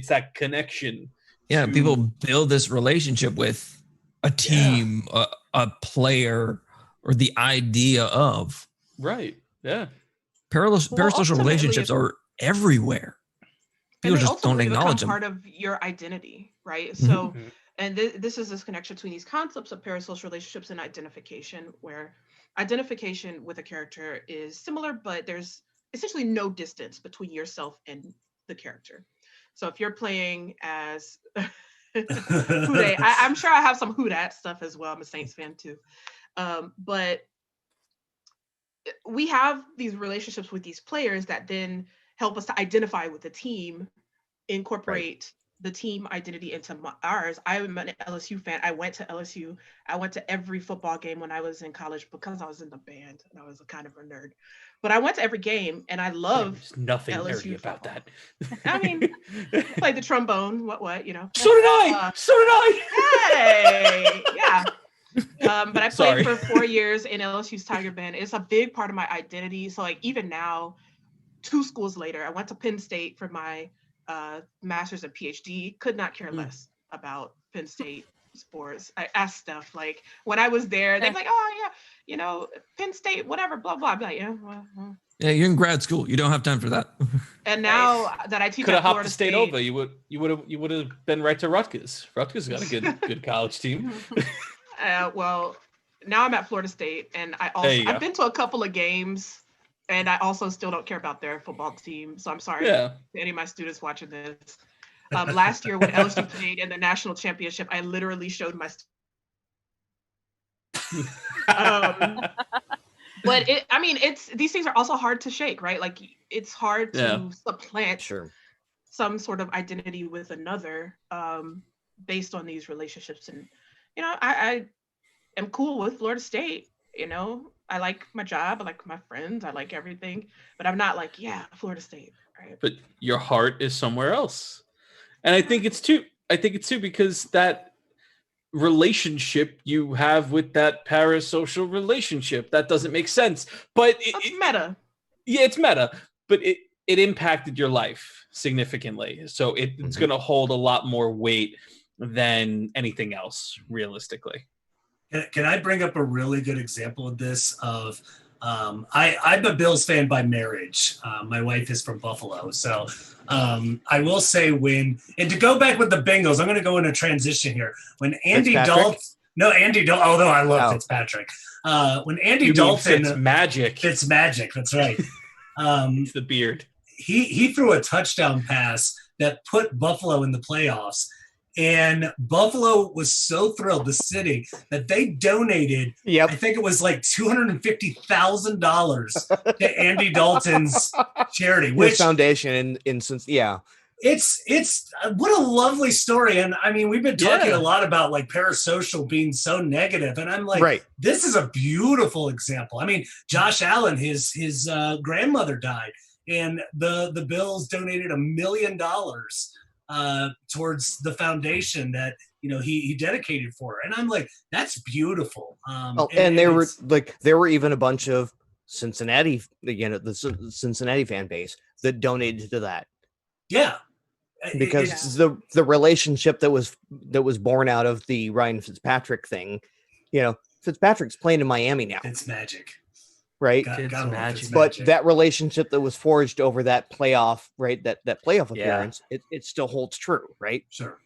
that connection.
Yeah, people build this relationship with a team, a player, or the idea of.
Right. Yeah.
Parasocial relationships are everywhere. People just don't acknowledge them.
Part of your identity, right? So, and this is this connection between these concepts of parasocial relationships and identification, where identification with a character is similar, but there's essentially no distance between yourself and the character. So if you're playing as Houdat, I'm sure I have some Houdat stuff as well. I'm a Saints fan too. But we have these relationships with these players that then help us to identify with the team, incorporate the team identity into ours. I'm an LSU fan. I went to LSU. I went to every football game when I was in college because I was in the band and I was a kind of a nerd. But I went to every game and I love
There's nothing
LSU
nerdy about
football.
that.
I mean, played the trombone, what, you know.
So did I. So did I.
Hey, yeah. But I played
Sorry.
for 4 years in LSU's Tiger Band. It's a big part of my identity. So like even now, 2 schools later, I went to Penn State for my master's and PhD. Could not care less about Penn State sports. I asked Steph, like when I was there, they'd be like, oh yeah, you know, Penn State, whatever, blah blah. I'd be like, yeah, well.
Yeah, you're in grad school. You don't have time for that.
And now that I teach
Could
at
have hopped
Florida
to State
State,
over. You would have been right to Rutgers. Rutgers got a good college team.
well, now I'm at Florida State, and I've been to a couple of games, and I also still don't care about their football team. So I'm sorry to any of my students watching this. Last year when LSU played in the national championship, I literally showed my. But it's these things are also hard to shake, right? Like it's hard to supplant some sort of identity with another based on these relationships. And you know, I am cool with Florida State. You know, I like my job, I like my friends, I like everything, but I'm not like, Florida State, right?
But your heart is somewhere else. And I think it's too because that relationship you have with that parasocial relationship, that doesn't make sense. But
it's meta.
Yeah, it's meta, but it impacted your life significantly. So it's going to hold a lot more weight than anything else, realistically.
Can I bring up a really good example of this? I'm a Bills fan by marriage. My wife is from Buffalo. So I will say and to go back with the Bengals, I'm going to go in a transition here. When Andy Dalton, although I love Fitzpatrick. When Andy Dalton. Fitzmagic, that's right.
It's the beard.
He threw a touchdown pass that put Buffalo in the playoffs. And Buffalo was so thrilled, the city, that they donated, I think it was like $250,000 to Andy Dalton's charity.
His foundation
It's what a lovely story. And I mean, we've been talking a lot about like parasocial being so negative. And I'm like, this is a beautiful example. I mean, Josh Allen, his grandmother died and the Bills donated $1 million towards the foundation that he dedicated for her. And I'm like, that's beautiful.
And there were even a bunch of Cincinnati, the Cincinnati fan base that donated to that.
Yeah,
because the relationship that was born out of the Ryan Fitzpatrick thing, Fitzpatrick's playing in Miami now.
It's magic.
Right, but that relationship that was forged over that playoff, right? That playoff appearance, it still holds true, right?
Sure.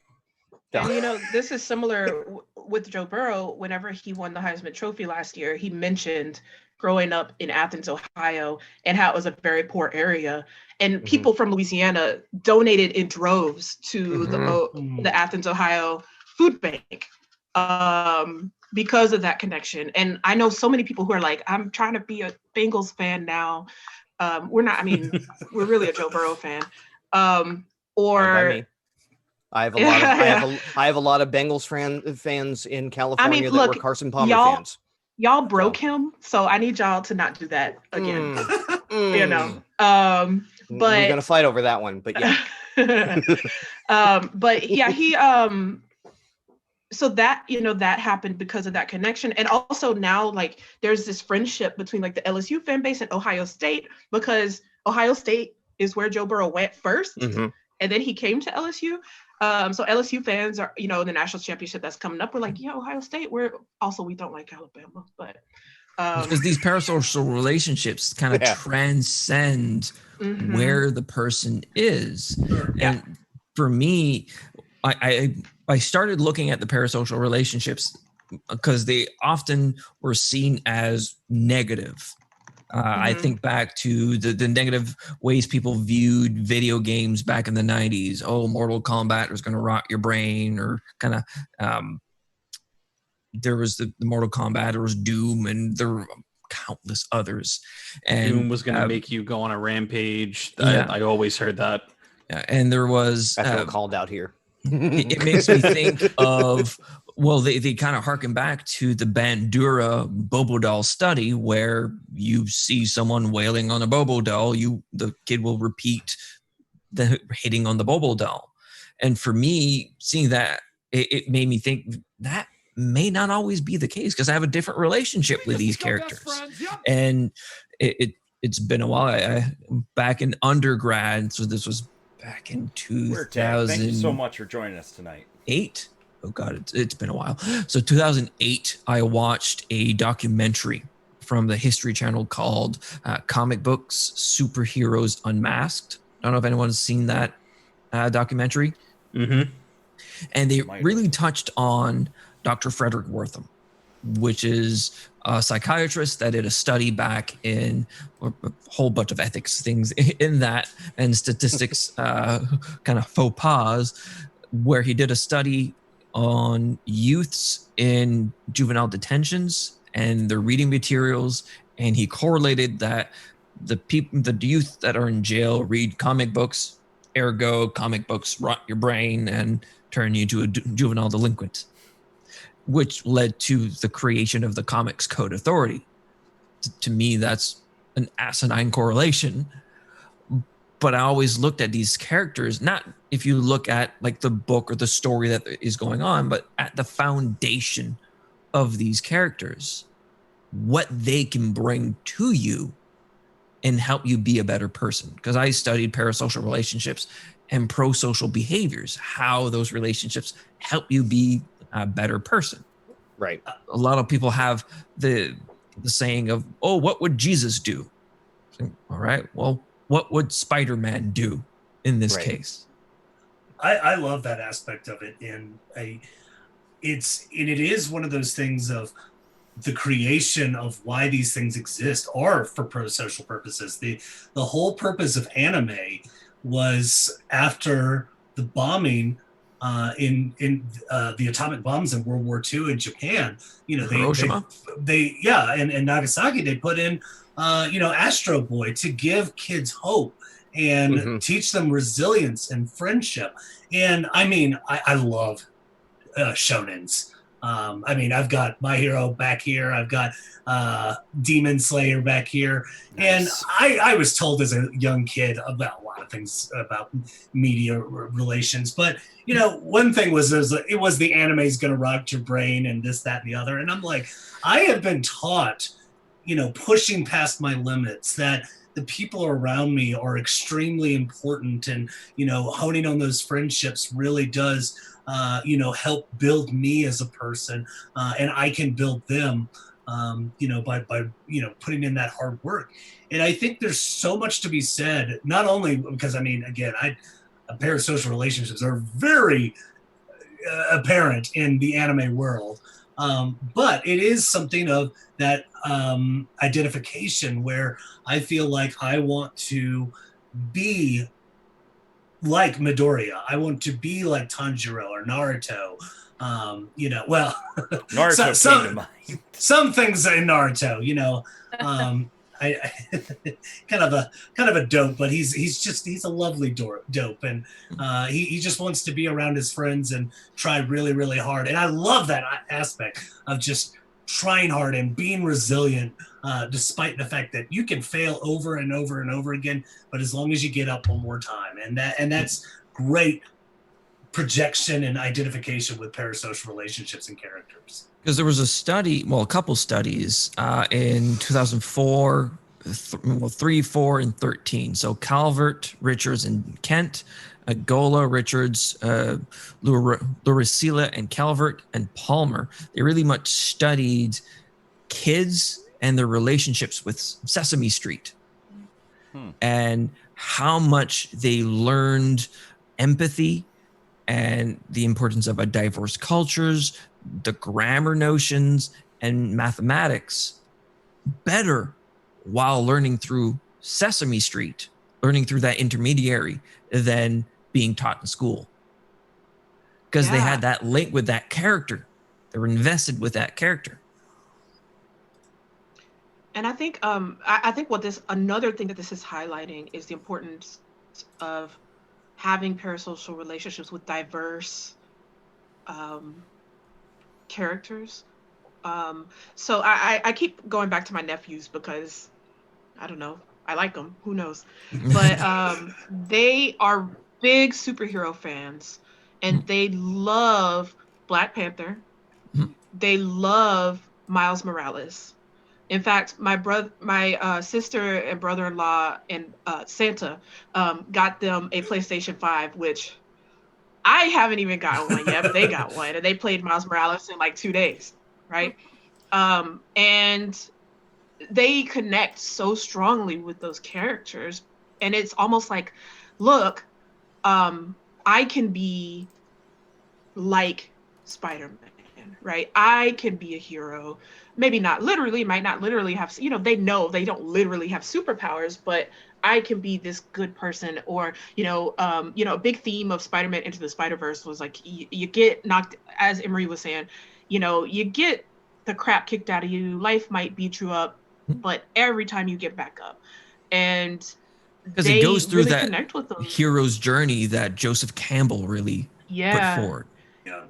And this is similar with Joe Burrow. Whenever he won the Heisman Trophy last year, he mentioned growing up in Athens, Ohio, and how it was a very poor area, and people from Louisiana donated in droves to the Athens, Ohio food bank. Because of that connection. And I know so many people who are like, I'm trying to be a Bengals fan now. We're not, we're really a Joe Burrow fan. I
have a lot of Bengals fans in California that were Carson Palmer fans.
Y'all broke him, so I need y'all to not do that again. But
we're gonna fight over that one, but
he so that that happened because of that connection. And also now like there's this friendship between like the LSU fan base and Ohio State, because Ohio State is where Joe Burrow went first, and then he came to LSU. So LSU fans are, the national championship that's coming up, we're like, Ohio State, we don't like Alabama, but
because these parasocial relationships kind of transcend where the person is. And for me, I started looking at the parasocial relationships because they often were seen as negative. I think back to the negative ways people viewed video games back in the 90s. Oh, Mortal Kombat was going to rot your brain, or kind of there was the Mortal Kombat, there was Doom, and there were countless others. And
Doom was going to make you go on a rampage. I always heard that.
Yeah, and there was
I feel called out here.
It makes me think of, well, they kind of harken back to the Bandura Bobo doll study, where you see someone wailing on a Bobo doll, the kid will repeat the hitting on the Bobo doll. And for me, seeing that, it made me think that may not always be the case, because I have a different relationship with these characters. And it's been a while. I back in undergrad, so this was back in 2000.
Thank you so much for joining us tonight.
8. Oh God, it's been a while. So 2008, I watched a documentary from the History Channel called Comic Books Superheroes Unmasked. I don't know if anyone's seen that documentary.
Mm-hmm.
And they really touched on Dr. Frederick Wortham, which is a psychiatrist that did a study back in a whole bunch of ethics things in that, and statistics kind of faux pas, where he did a study on youths in juvenile detentions and their reading materials, and he correlated that the youth that are in jail read comic books, ergo comic books rot your brain and turn you into a juvenile delinquent, which led to the creation of the Comics Code Authority. To me, that's an asinine correlation. But I always looked at these characters, not if you look at like the book or the story that is going on, but at the foundation of these characters, what they can bring to you and help you be a better person. Because I studied parasocial relationships and pro-social behaviors, how those relationships help you be a better person.
Right.
A lot of people have the saying of, oh, what would Jesus do? All right, well, what would Spider-Man do in this case?
I love that aspect of it. And it is one of those things of the creation of why these things exist are for pro-social purposes. The whole purpose of anime was after the bombing in the atomic bombs in World War II in Japan. You know, they and Nagasaki, they put in Astro Boy to give kids hope and teach them resilience and friendship. And I mean, I love shonens. I mean, I've got My Hero back here. I've got Demon Slayer back here. Nice. And I was told as a young kid about a lot of things about media relations. But, you know, one thing was it was the anime's going to rot your brain and this, that, and the other. And I'm like, I have been taught, you know, pushing past my limits, that the people around me are extremely important, and, you know, honing on those friendships really does help build me as a person, and I can build them, by putting in that hard work. And I think there's so much to be said, not only because, I mean, again, parasocial relationships are very apparent in the anime world, but it is something of that identification where I feel like I want to be like Midoriya. I want to be like Tanjiro or Naruto.
Naruto
some things in Naruto, I kind of a dope, but he's a lovely dope, and he just wants to be around his friends and try really, really hard. And I love that aspect of just trying hard and being resilient, despite the fact that you can fail over and over and over again, but as long as you get up one more time, and that's great projection and identification with parasocial relationships and characters.
Because there was a couple studies in 2004, 3, 4, and 13. So Calvert, Richards, and Kent, Gola, Richards, Luricilla, and Calvert, and Palmer. They really much studied kids and their relationships with Sesame Street, and how much they learned empathy and the importance of a diverse cultures, the grammar notions, and mathematics better while learning through Sesame Street, learning through that intermediary, than being taught in school. Because they had that link with that character. They were invested with that character.
And I think I think another thing that this is highlighting is the importance of having parasocial relationships with diverse characters. So I keep going back to my nephews because I don't know, I like them. Who knows? But they are big superhero fans, and they love Black Panther. They love Miles Morales. In fact, my sister and brother-in-law and Santa got them a PlayStation 5, which I haven't even gotten one yet, but they got one, and they played Miles Morales in like 2 days, right? And they connect so strongly with those characters, and it's almost like, look, I can be like Spider-Man, right? I can be a hero. Maybe not literally, might not literally have, they know they don't literally have superpowers, but I can be this good person. Or, a big theme of Spider-Man Into the Spider-Verse was like, you get knocked, as Emory was saying, you get the crap kicked out of you. Life might beat you up, but every time you get back up. And
because
they
it goes through
really
that
connect with them.
hero's journey that Joseph Campbell really put forward.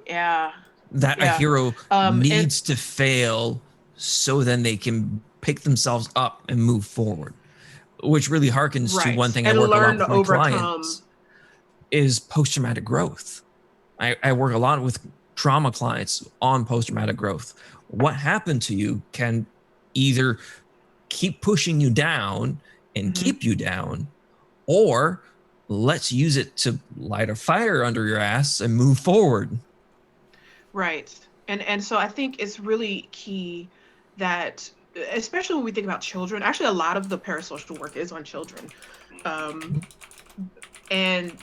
Yeah.
That a hero needs to fail so then they can pick themselves up and move forward, which really harkens to one thing I work a lot with my clients is post-traumatic growth. I work a lot with trauma clients on post-traumatic growth. What happened to you can either keep pushing you down and keep you down, or let's use it to light a fire under your ass and move forward.
Right. And so I think it's really key that, especially when we think about children, actually a lot of the parasocial work is on children. And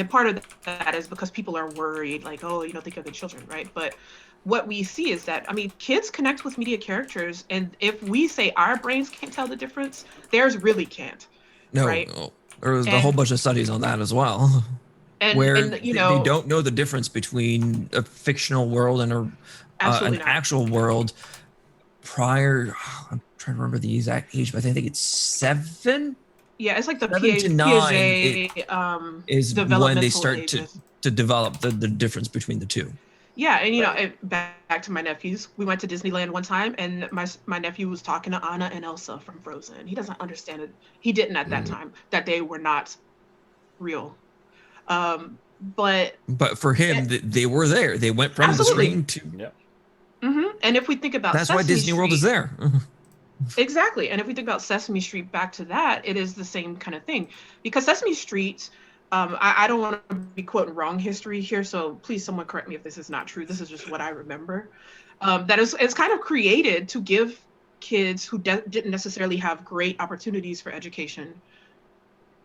part of that is because people are worried, like, oh, think of the children, right? But what we see is that, kids connect with media characters, and if we say our brains can't tell the difference, theirs really can't.
No,
right?
There was a whole bunch of studies on that as well. Where they don't know the difference between a fictional world and an actual world. I'm trying to remember the exact age, but I think it's 7.
Yeah, it's like the
7 to 9
Piaget
is when they start to develop the difference between the two.
Yeah, and back to my nephews. We went to Disneyland one time, and my nephew was talking to Anna and Elsa from Frozen. He doesn't understand it. He didn't at that time, that they were not real. But
for him, they were there. They went from the screen to.
Yeah.
And if we think about
that's why Disney World is there.
Exactly. And if we think about Sesame Street, back to that, it is the same kind of thing. Because Sesame Street, I don't want to be quoting wrong history here, so please someone correct me if this is not true. This is just what I remember. It's kind of created to give kids who didn't necessarily have great opportunities for education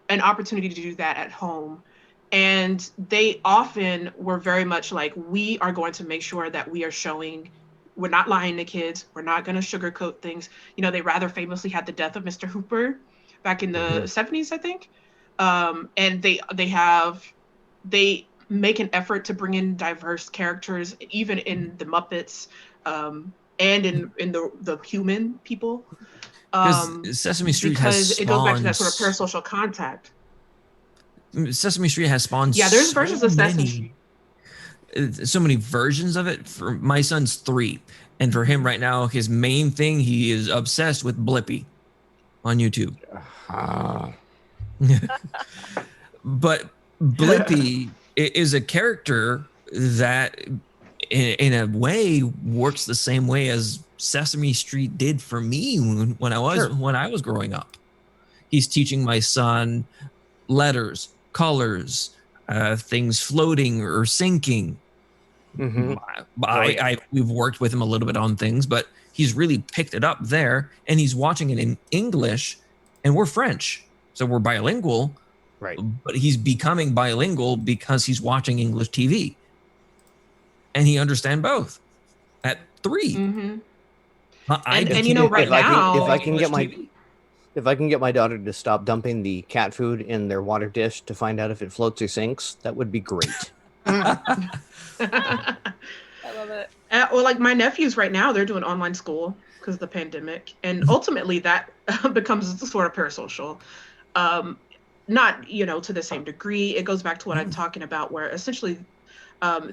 an opportunity to do that at home. And they often were very much like, we are going to make sure that we are showing, we're not lying to kids, we're not going to sugarcoat things. They rather famously had the death of Mr. Hooper back in the 70s, I think. And they make an effort to bring in diverse characters, even in the Muppets, and in the human people.
Sesame Street
because it goes back to that sort of parasocial contact.
Sesame Street has spawned.
Yeah, there's versions of Sesame Street.
So many versions of it. For my son's 3, and for him right now, his main thing, he is obsessed with Blippi on YouTube. But Blippi is a character that, in a way, works the same way as Sesame Street did for me when I was growing up. He's teaching my son letters, colors, things floating or sinking. We've worked with him a little bit on things, but he's really picked it up there, and he's watching it in English, and we're French, so we're bilingual.
Right.
But he's becoming bilingual because he's watching English TV, and he understands both at 3.
Right now,
if I can get my daughter to stop dumping the cat food in their water dish to find out if it floats or sinks, that would be great.
I love it.
Well, like my nephews right now, they're doing online school because of the pandemic, and ultimately that becomes sort of parasocial. not, to the same degree. It goes back to what I'm talking about, where essentially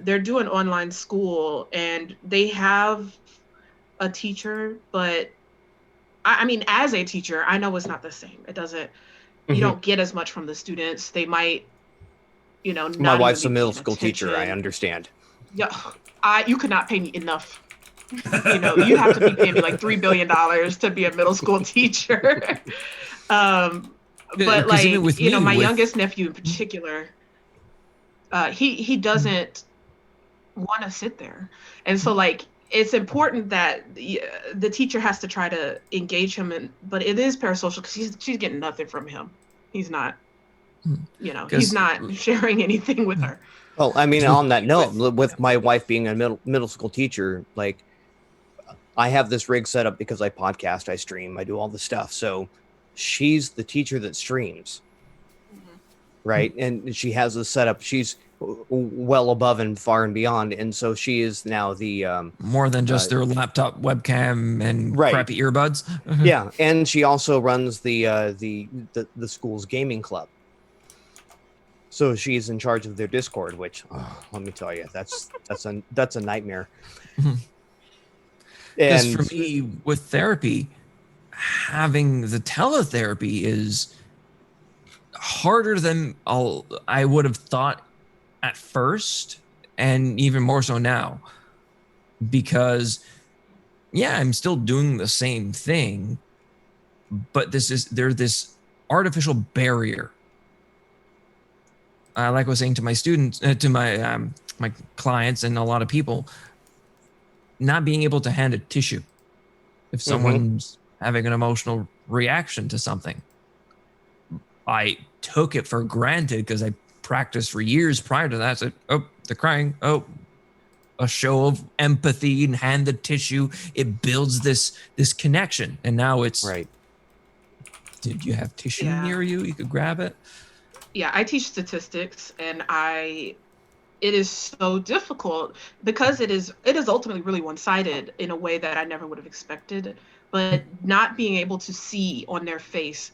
they're doing online school and they have a teacher, but I mean, as a teacher, I know it's not the same. It doesn't, you don't get as much from the students. They might, not
My
even
wife's
be
a middle
paying
school teacher. I
attention.
understand.
Yeah, you could not pay me enough. You have to be paying me like $3 billion to be a middle school teacher. But like,
even with me,
my youngest nephew in particular, he doesn't want to sit there. And so like, it's important that the teacher has to try to engage him, but it is parasocial because she's getting nothing from him. He's not, he's not sharing anything with her.
Well, I mean, on that note, with my wife being a middle school teacher, like, I have this rig set up because I podcast, I stream, I do all this stuff. So she's the teacher that streams, right? And she has this setup. She's well above and far and beyond, and so she is now the
more than just their laptop webcam and crappy earbuds.
Yeah, and she also runs the school's gaming club. So she's in charge of their Discord, which let me tell you, that's a nightmare.
Because
And
for me, with therapy, having the teletherapy is harder than I would have thought at first, and even more so now, because I'm still doing the same thing, but there's this artificial barrier. Like I was saying to my students, to my my clients, and a lot of people, not being able to hand a tissue if someone's having an emotional reaction to something. I took it for granted because I practiced for years prior to that. So, they're crying. Oh, a show of empathy and hand the tissue. It builds this connection. And now it's
right.
Did you have tissue near you? You could grab it.
Yeah, I teach statistics, and it is so difficult because it is ultimately really one-sided in a way that I never would have expected, but not being able to see on their face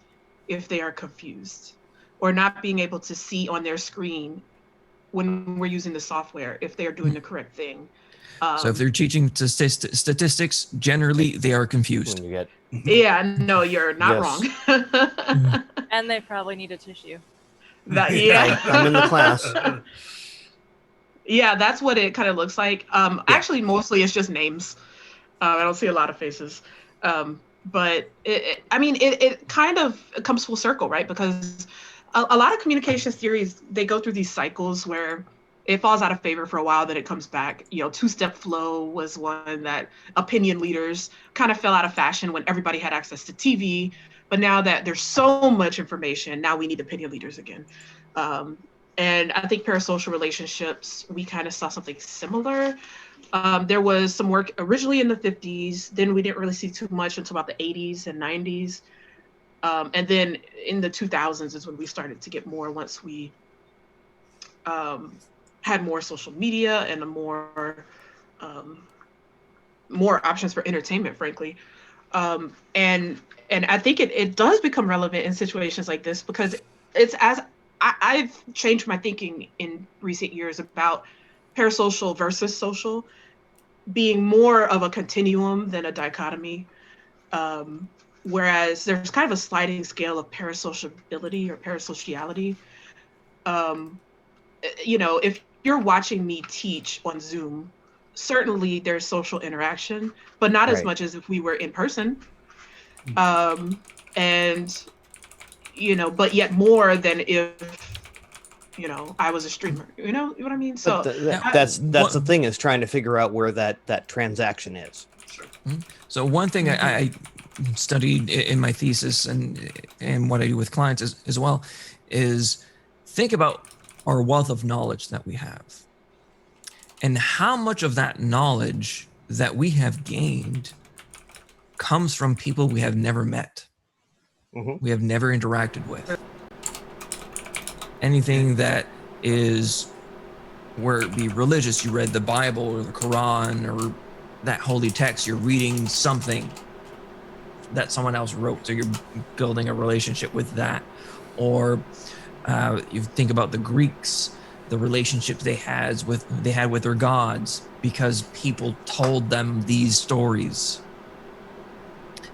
if they are confused, or not being able to see on their screen when we're using the software if they are doing the correct thing.
So if they're teaching statistics, generally they are confused.
Yeah, no, you're not wrong.
And they probably need a tissue.
I'm in the class.
Yeah, that's what it kind of looks like. Actually, mostly it's just names. I don't see a lot of faces. But it kind of comes full circle, right? Because a lot of communications theories, they go through these cycles where it falls out of favor for a while, then it comes back. Two-step flow was one that opinion leaders kind of fell out of fashion when everybody had access to TV. But now that there's so much information, now we need opinion leaders again. And I think parasocial relationships, we kind of saw something similar. There was some work originally in the 50s, then we didn't really see too much until about the 80s and 90s. And then in the 2000s is when we started to get more, once we had more social media and more options for entertainment, frankly. And I think it does become relevant in situations like this, because it's I've changed my thinking in recent years about parasocial versus social being more of a continuum than a dichotomy. Whereas there's kind of a sliding scale of parasociability or parasociality. If you're watching me teach on Zoom, certainly there's social interaction, but not as much as if we were in person. But yet more than if, I was a streamer, you know what I mean? So
that's the thing, is trying to figure out where that transaction is.
Sure. So one thing I studied in my thesis and what I do with clients as well is think about our wealth of knowledge that we have, and how much of that knowledge that we have gained comes from people we have never met. We have never interacted with. Anything that is, where it be religious, you read the Bible or the Quran or that holy text, you're reading something that someone else wrote, so you're building a relationship with that. or you think about the Greeks, the relationships they had with their gods, because people told them these stories.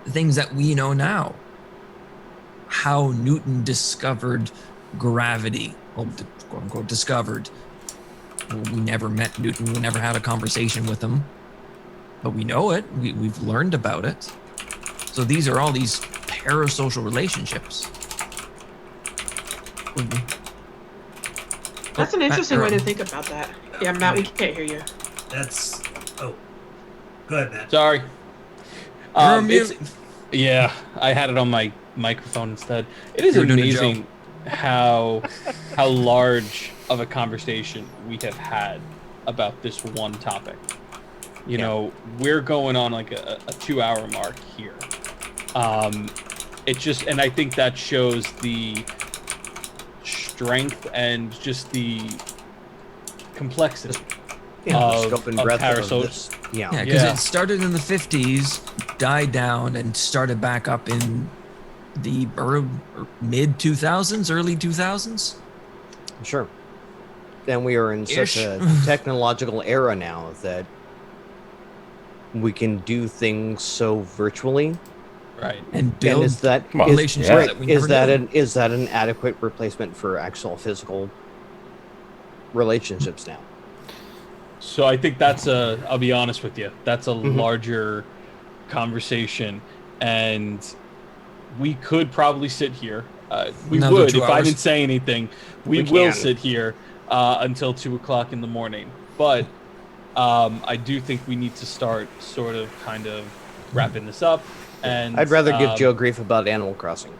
The things that we know now, how Newton discovered gravity, well, quote unquote discovered. We never met Newton, we never had a conversation with him, but we know it, we've learned about it. So these are all these parasocial relationships.
That's an interesting way to think about that. Yeah, Matt, we can't hear you.
That's go ahead, Matt.
Sorry.
You're on mute.
Yeah, I had it on my microphone instead. It is
You're doing a
amazing how large of a conversation we have had about this one topic. You know, we're going on like a 2-hour mark here. It just, and I think that shows the strength and just the complexity
the scope and breadth of
parasocial.
this. Yeah,
because it started in the 50s, died down, and started back up in the mid 2000s, early 2000s.
Sure. And we are in such a technological era now that we can do things so virtually.
Right.
And build
is that
relationships that we never knew.
Is that an adequate replacement for actual physical relationships now?
So I think that's I'll be honest with you, that's a larger conversation, and we could probably sit here. We
Another
would
2
if I
hours.
didn't say anything. We will sit here until 2 o'clock in the morning. But I do think we need to start sort of kind of wrapping this up. And
I'd rather give Joe grief about Animal Crossing.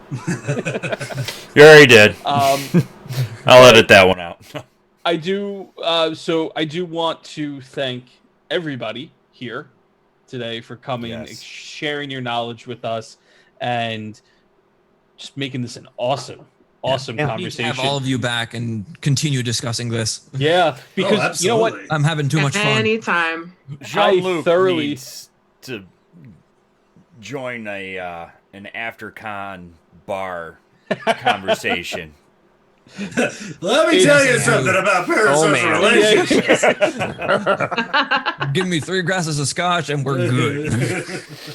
You already did. I'll edit that one out.
I do. So I do want to thank everybody here today for coming, and sharing your knowledge with us, and just making this an awesome conversation.
We need to have all of you back and continue discussing this.
Yeah, because you know what?
I'm having too much fun.
Anytime.
Jean-Luc
thoroughly
needs to join an after-con bar conversation.
Let me tell you something about parasocial relationships.
Give me 3 glasses of scotch and we're good.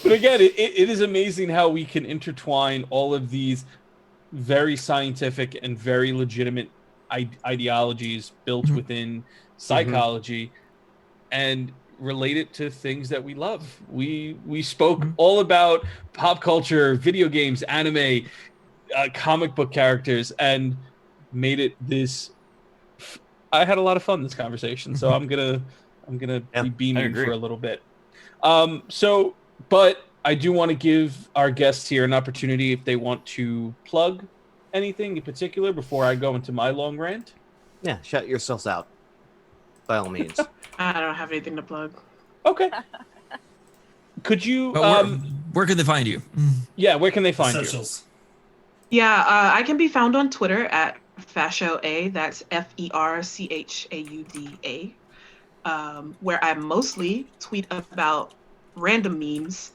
But again, it is amazing how we can intertwine all of these very scientific and very legitimate ideologies built within psychology and relate it to things that we love. We spoke all about pop culture, video games, anime, comic book characters, and made it this. I had a lot of fun this conversation, so I'm gonna be beaming for a little bit. But I do want to give our guests here an opportunity if they want to plug anything in particular before I go into my long rant.
Yeah, shout yourselves out, by all means.
I don't have anything to plug.
Okay. Could you?
Where can they find you?
Yeah, where can they find
Socials.
Yeah, I can be found on Twitter at Ferchaud. That's FERCHAUDA, where I mostly tweet about random memes,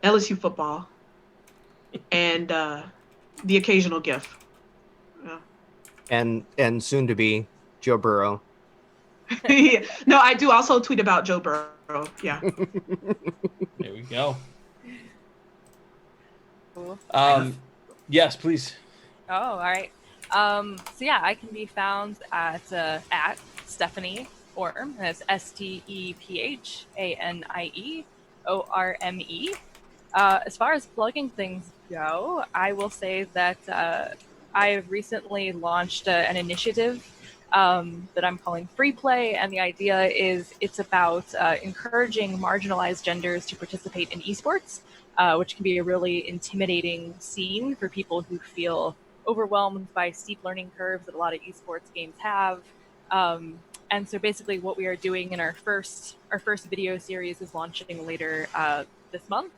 LSU football, and the occasional GIF.
And soon to be Joe Burrow.
No, I do also tweet about Joe Burrow. Yeah.
There we go.
Cool.
Yes, please.
Oh, all right. So yeah, I can be found at Stephanie Orme. That's STEPHANIEORME. As far as plugging things go, I will say that I have recently launched an initiative that I'm calling Free Play, and the idea is it's about encouraging marginalized genders to participate in esports, which can be a really intimidating scene for people who feel overwhelmed by steep learning curves that a lot of esports games have. And so basically what we are doing in our first video series is launching later this month.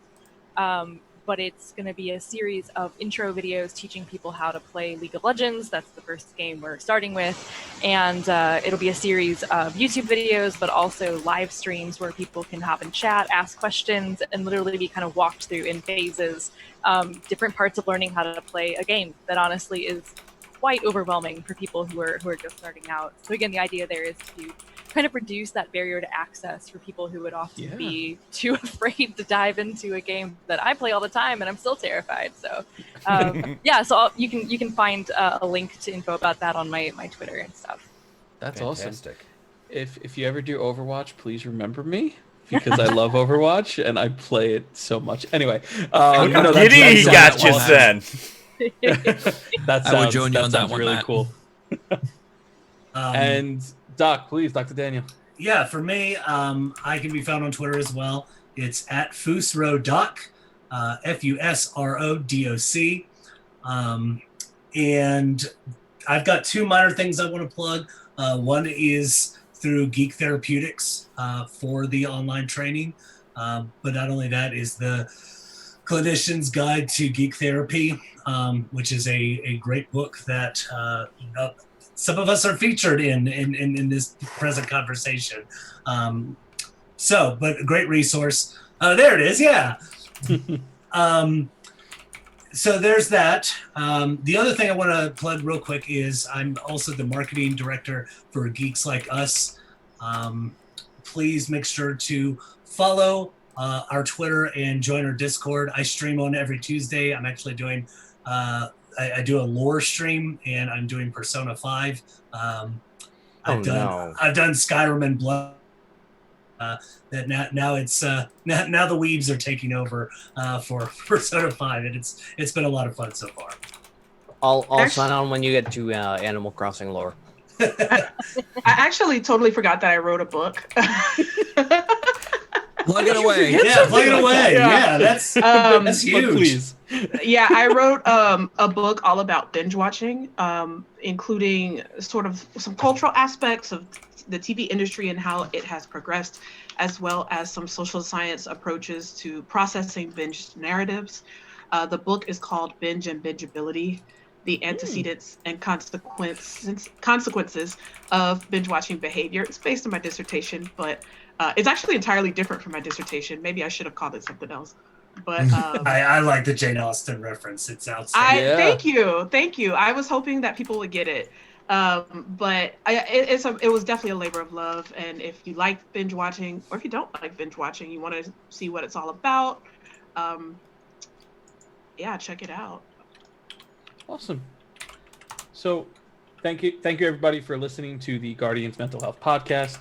but it's going to be a series of intro videos teaching people how to play League of Legends. That's the first game we're starting with. And it'll be a series of YouTube videos, but also live streams where people can hop in chat, ask questions, and literally be kind of walked through in phases, different parts of learning how to play a game that honestly is quite overwhelming for people who are just starting out. So again, the idea there is to kind of reduce that barrier to access for people who would often be too afraid to dive into a game that I play all the time and I'm still terrified. So so you can find a link to info about that on my Twitter and stuff.
That's
Fantastic.
awesome. If you ever do Overwatch, please remember me, because I love Overwatch and I play it so much. Anyway,
Giddy got you then.
I
would join you on that one,
really
Matt.
cool. And Doc, please, Dr. Daniel.
Yeah, for me, I can be found on Twitter as well. It's at FusroDoc, FusroDoc. And I've got two minor things I want to plug. One is through Geek Therapeutics for the online training. But not only that is the Clinician's Guide to Geek Therapy, which is a great book that some of us are featured in this present conversation. But a great resource. There it is, yeah. So there's that. The other thing I want to plug real quick is I'm also the marketing director for Geeks Like Us. Please make sure to follow our Twitter and join our Discord. I stream on every Tuesday. I'm actually doing I do a lore stream, and I'm doing Persona 5. I've done Skyrim and Blood. That now it's now the weebs are taking over for Persona 5, and it's been a lot of fun so far.
I'll sign on when you get to Animal Crossing lore.
I actually totally forgot that I wrote a book.
Plug it away.
Yeah, plug it away. Yeah, that's huge.
Please.
Yeah, I wrote a book all about binge watching, including sort of some cultural aspects of the TV industry and how it has progressed, as well as some social science approaches to processing binge narratives. The book is called Binge and Bingeability: The Antecedents and Consequences of Binge Watching Behavior. It's based on my dissertation, but it's actually entirely different from my dissertation. Maybe I should have called it something else. But
I like the Jane Austen reference. It's outstanding.
Thank you. I was hoping that people would get it. But it was definitely a labor of love. And if you like binge watching, or if you don't like binge watching, you want to see what it's all about, check it out.
Awesome. So thank you everybody for listening to the Guardians Mental Health Podcast.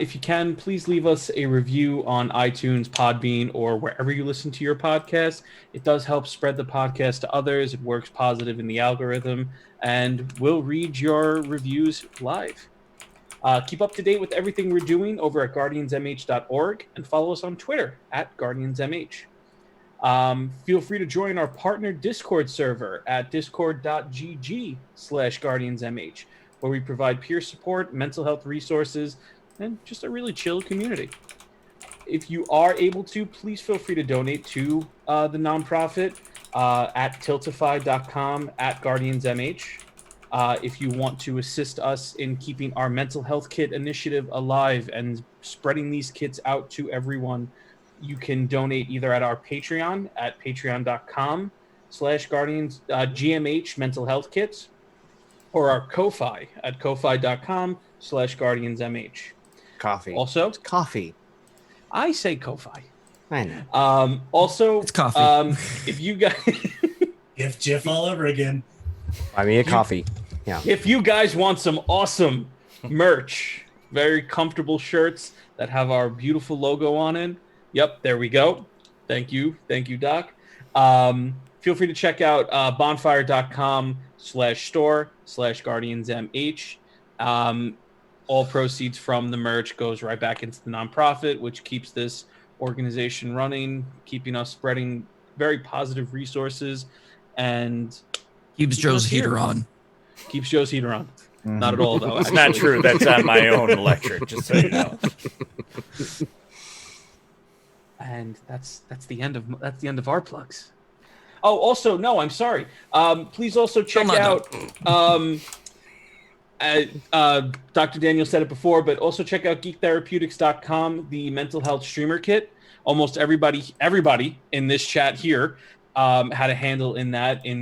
If you can, please leave us a review on iTunes, Podbean, or wherever you listen to your podcast. It does help spread the podcast to others. It works positive in the algorithm, and we'll read your reviews live. Keep up to date with everything we're doing over at guardiansmh.org, and follow us on Twitter at guardiansmh. Feel free to join our partner Discord server at discord.gg/guardiansmh, where we provide peer support, mental health resources, and just a really chill community. If you are able to, please feel free to donate to the nonprofit at tiltify.com @guardiansmh. If you want to assist us in keeping our mental health kit initiative alive and spreading these kits out to everyone, you can donate either at our Patreon at patreon.com/guardians GMH mental health kits, or our Ko-Fi at ko-fi.com/guardiansmh.
Coffee.
Also,
it's coffee.
I say Ko-Fi.
I know.
Also,
it's coffee.
If you guys
If Jiff all over again.
Buy me a coffee. Yeah.
If you guys want some awesome merch, very comfortable shirts that have our beautiful logo on it. Yep, there we go. Thank you, Doc. Feel free to check out bonfire.com/store/guardiansmh. All proceeds from the merch goes right back into the nonprofit, which keeps this organization running, keeping us spreading very positive resources, and
keeps Joe's heater on.
Keeps Joe's heater on. Mm-hmm. Not at all, though.
It's not true. That's on my own electric, just so you know.
And that's the end of our plugs. Oh, also, no, I'm sorry. Please also check
not
out. Dr. Daniel said it before, but also check out geektherapeutics.com, the mental health streamer kit. Almost everybody in this chat here had a handle in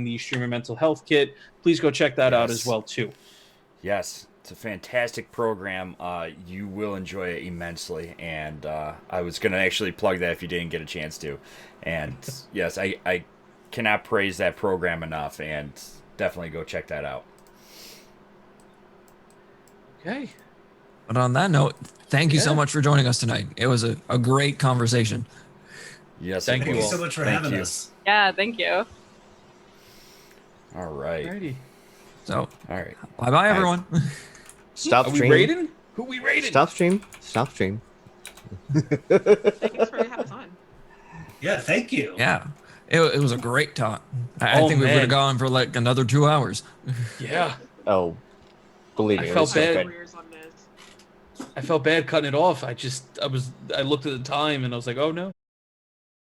the streamer mental health kit. Please go check that out as well too.
Yes, it's a fantastic program. You will enjoy it immensely, and I was going to actually plug that if you didn't get a chance to. And yes, I cannot praise that program enough, and definitely go check that out.
Okay.
But on that note, thank you so much for joining us tonight. It was a great conversation.
Yes,
Thank
Thank
you
you
all.
so much for
Thank
having
you.
us.
Yeah, thank you.
All right.
Alrighty.
So,
All right.
bye-bye, everyone.
Stop
Are we
stream.
rating? Who we rating?
Stop stream. Stop stream.
Thanks for having on.
Yeah, thank you.
Yeah, it was a great talk. I
Oh,
think we would
man.
have gone for like another 2 hours.
Yeah.
Oh, believe
I
me, it
felt
was so
bad.
good.
Careers on this.
I felt bad cutting it off. I looked at the time and I was like, oh no.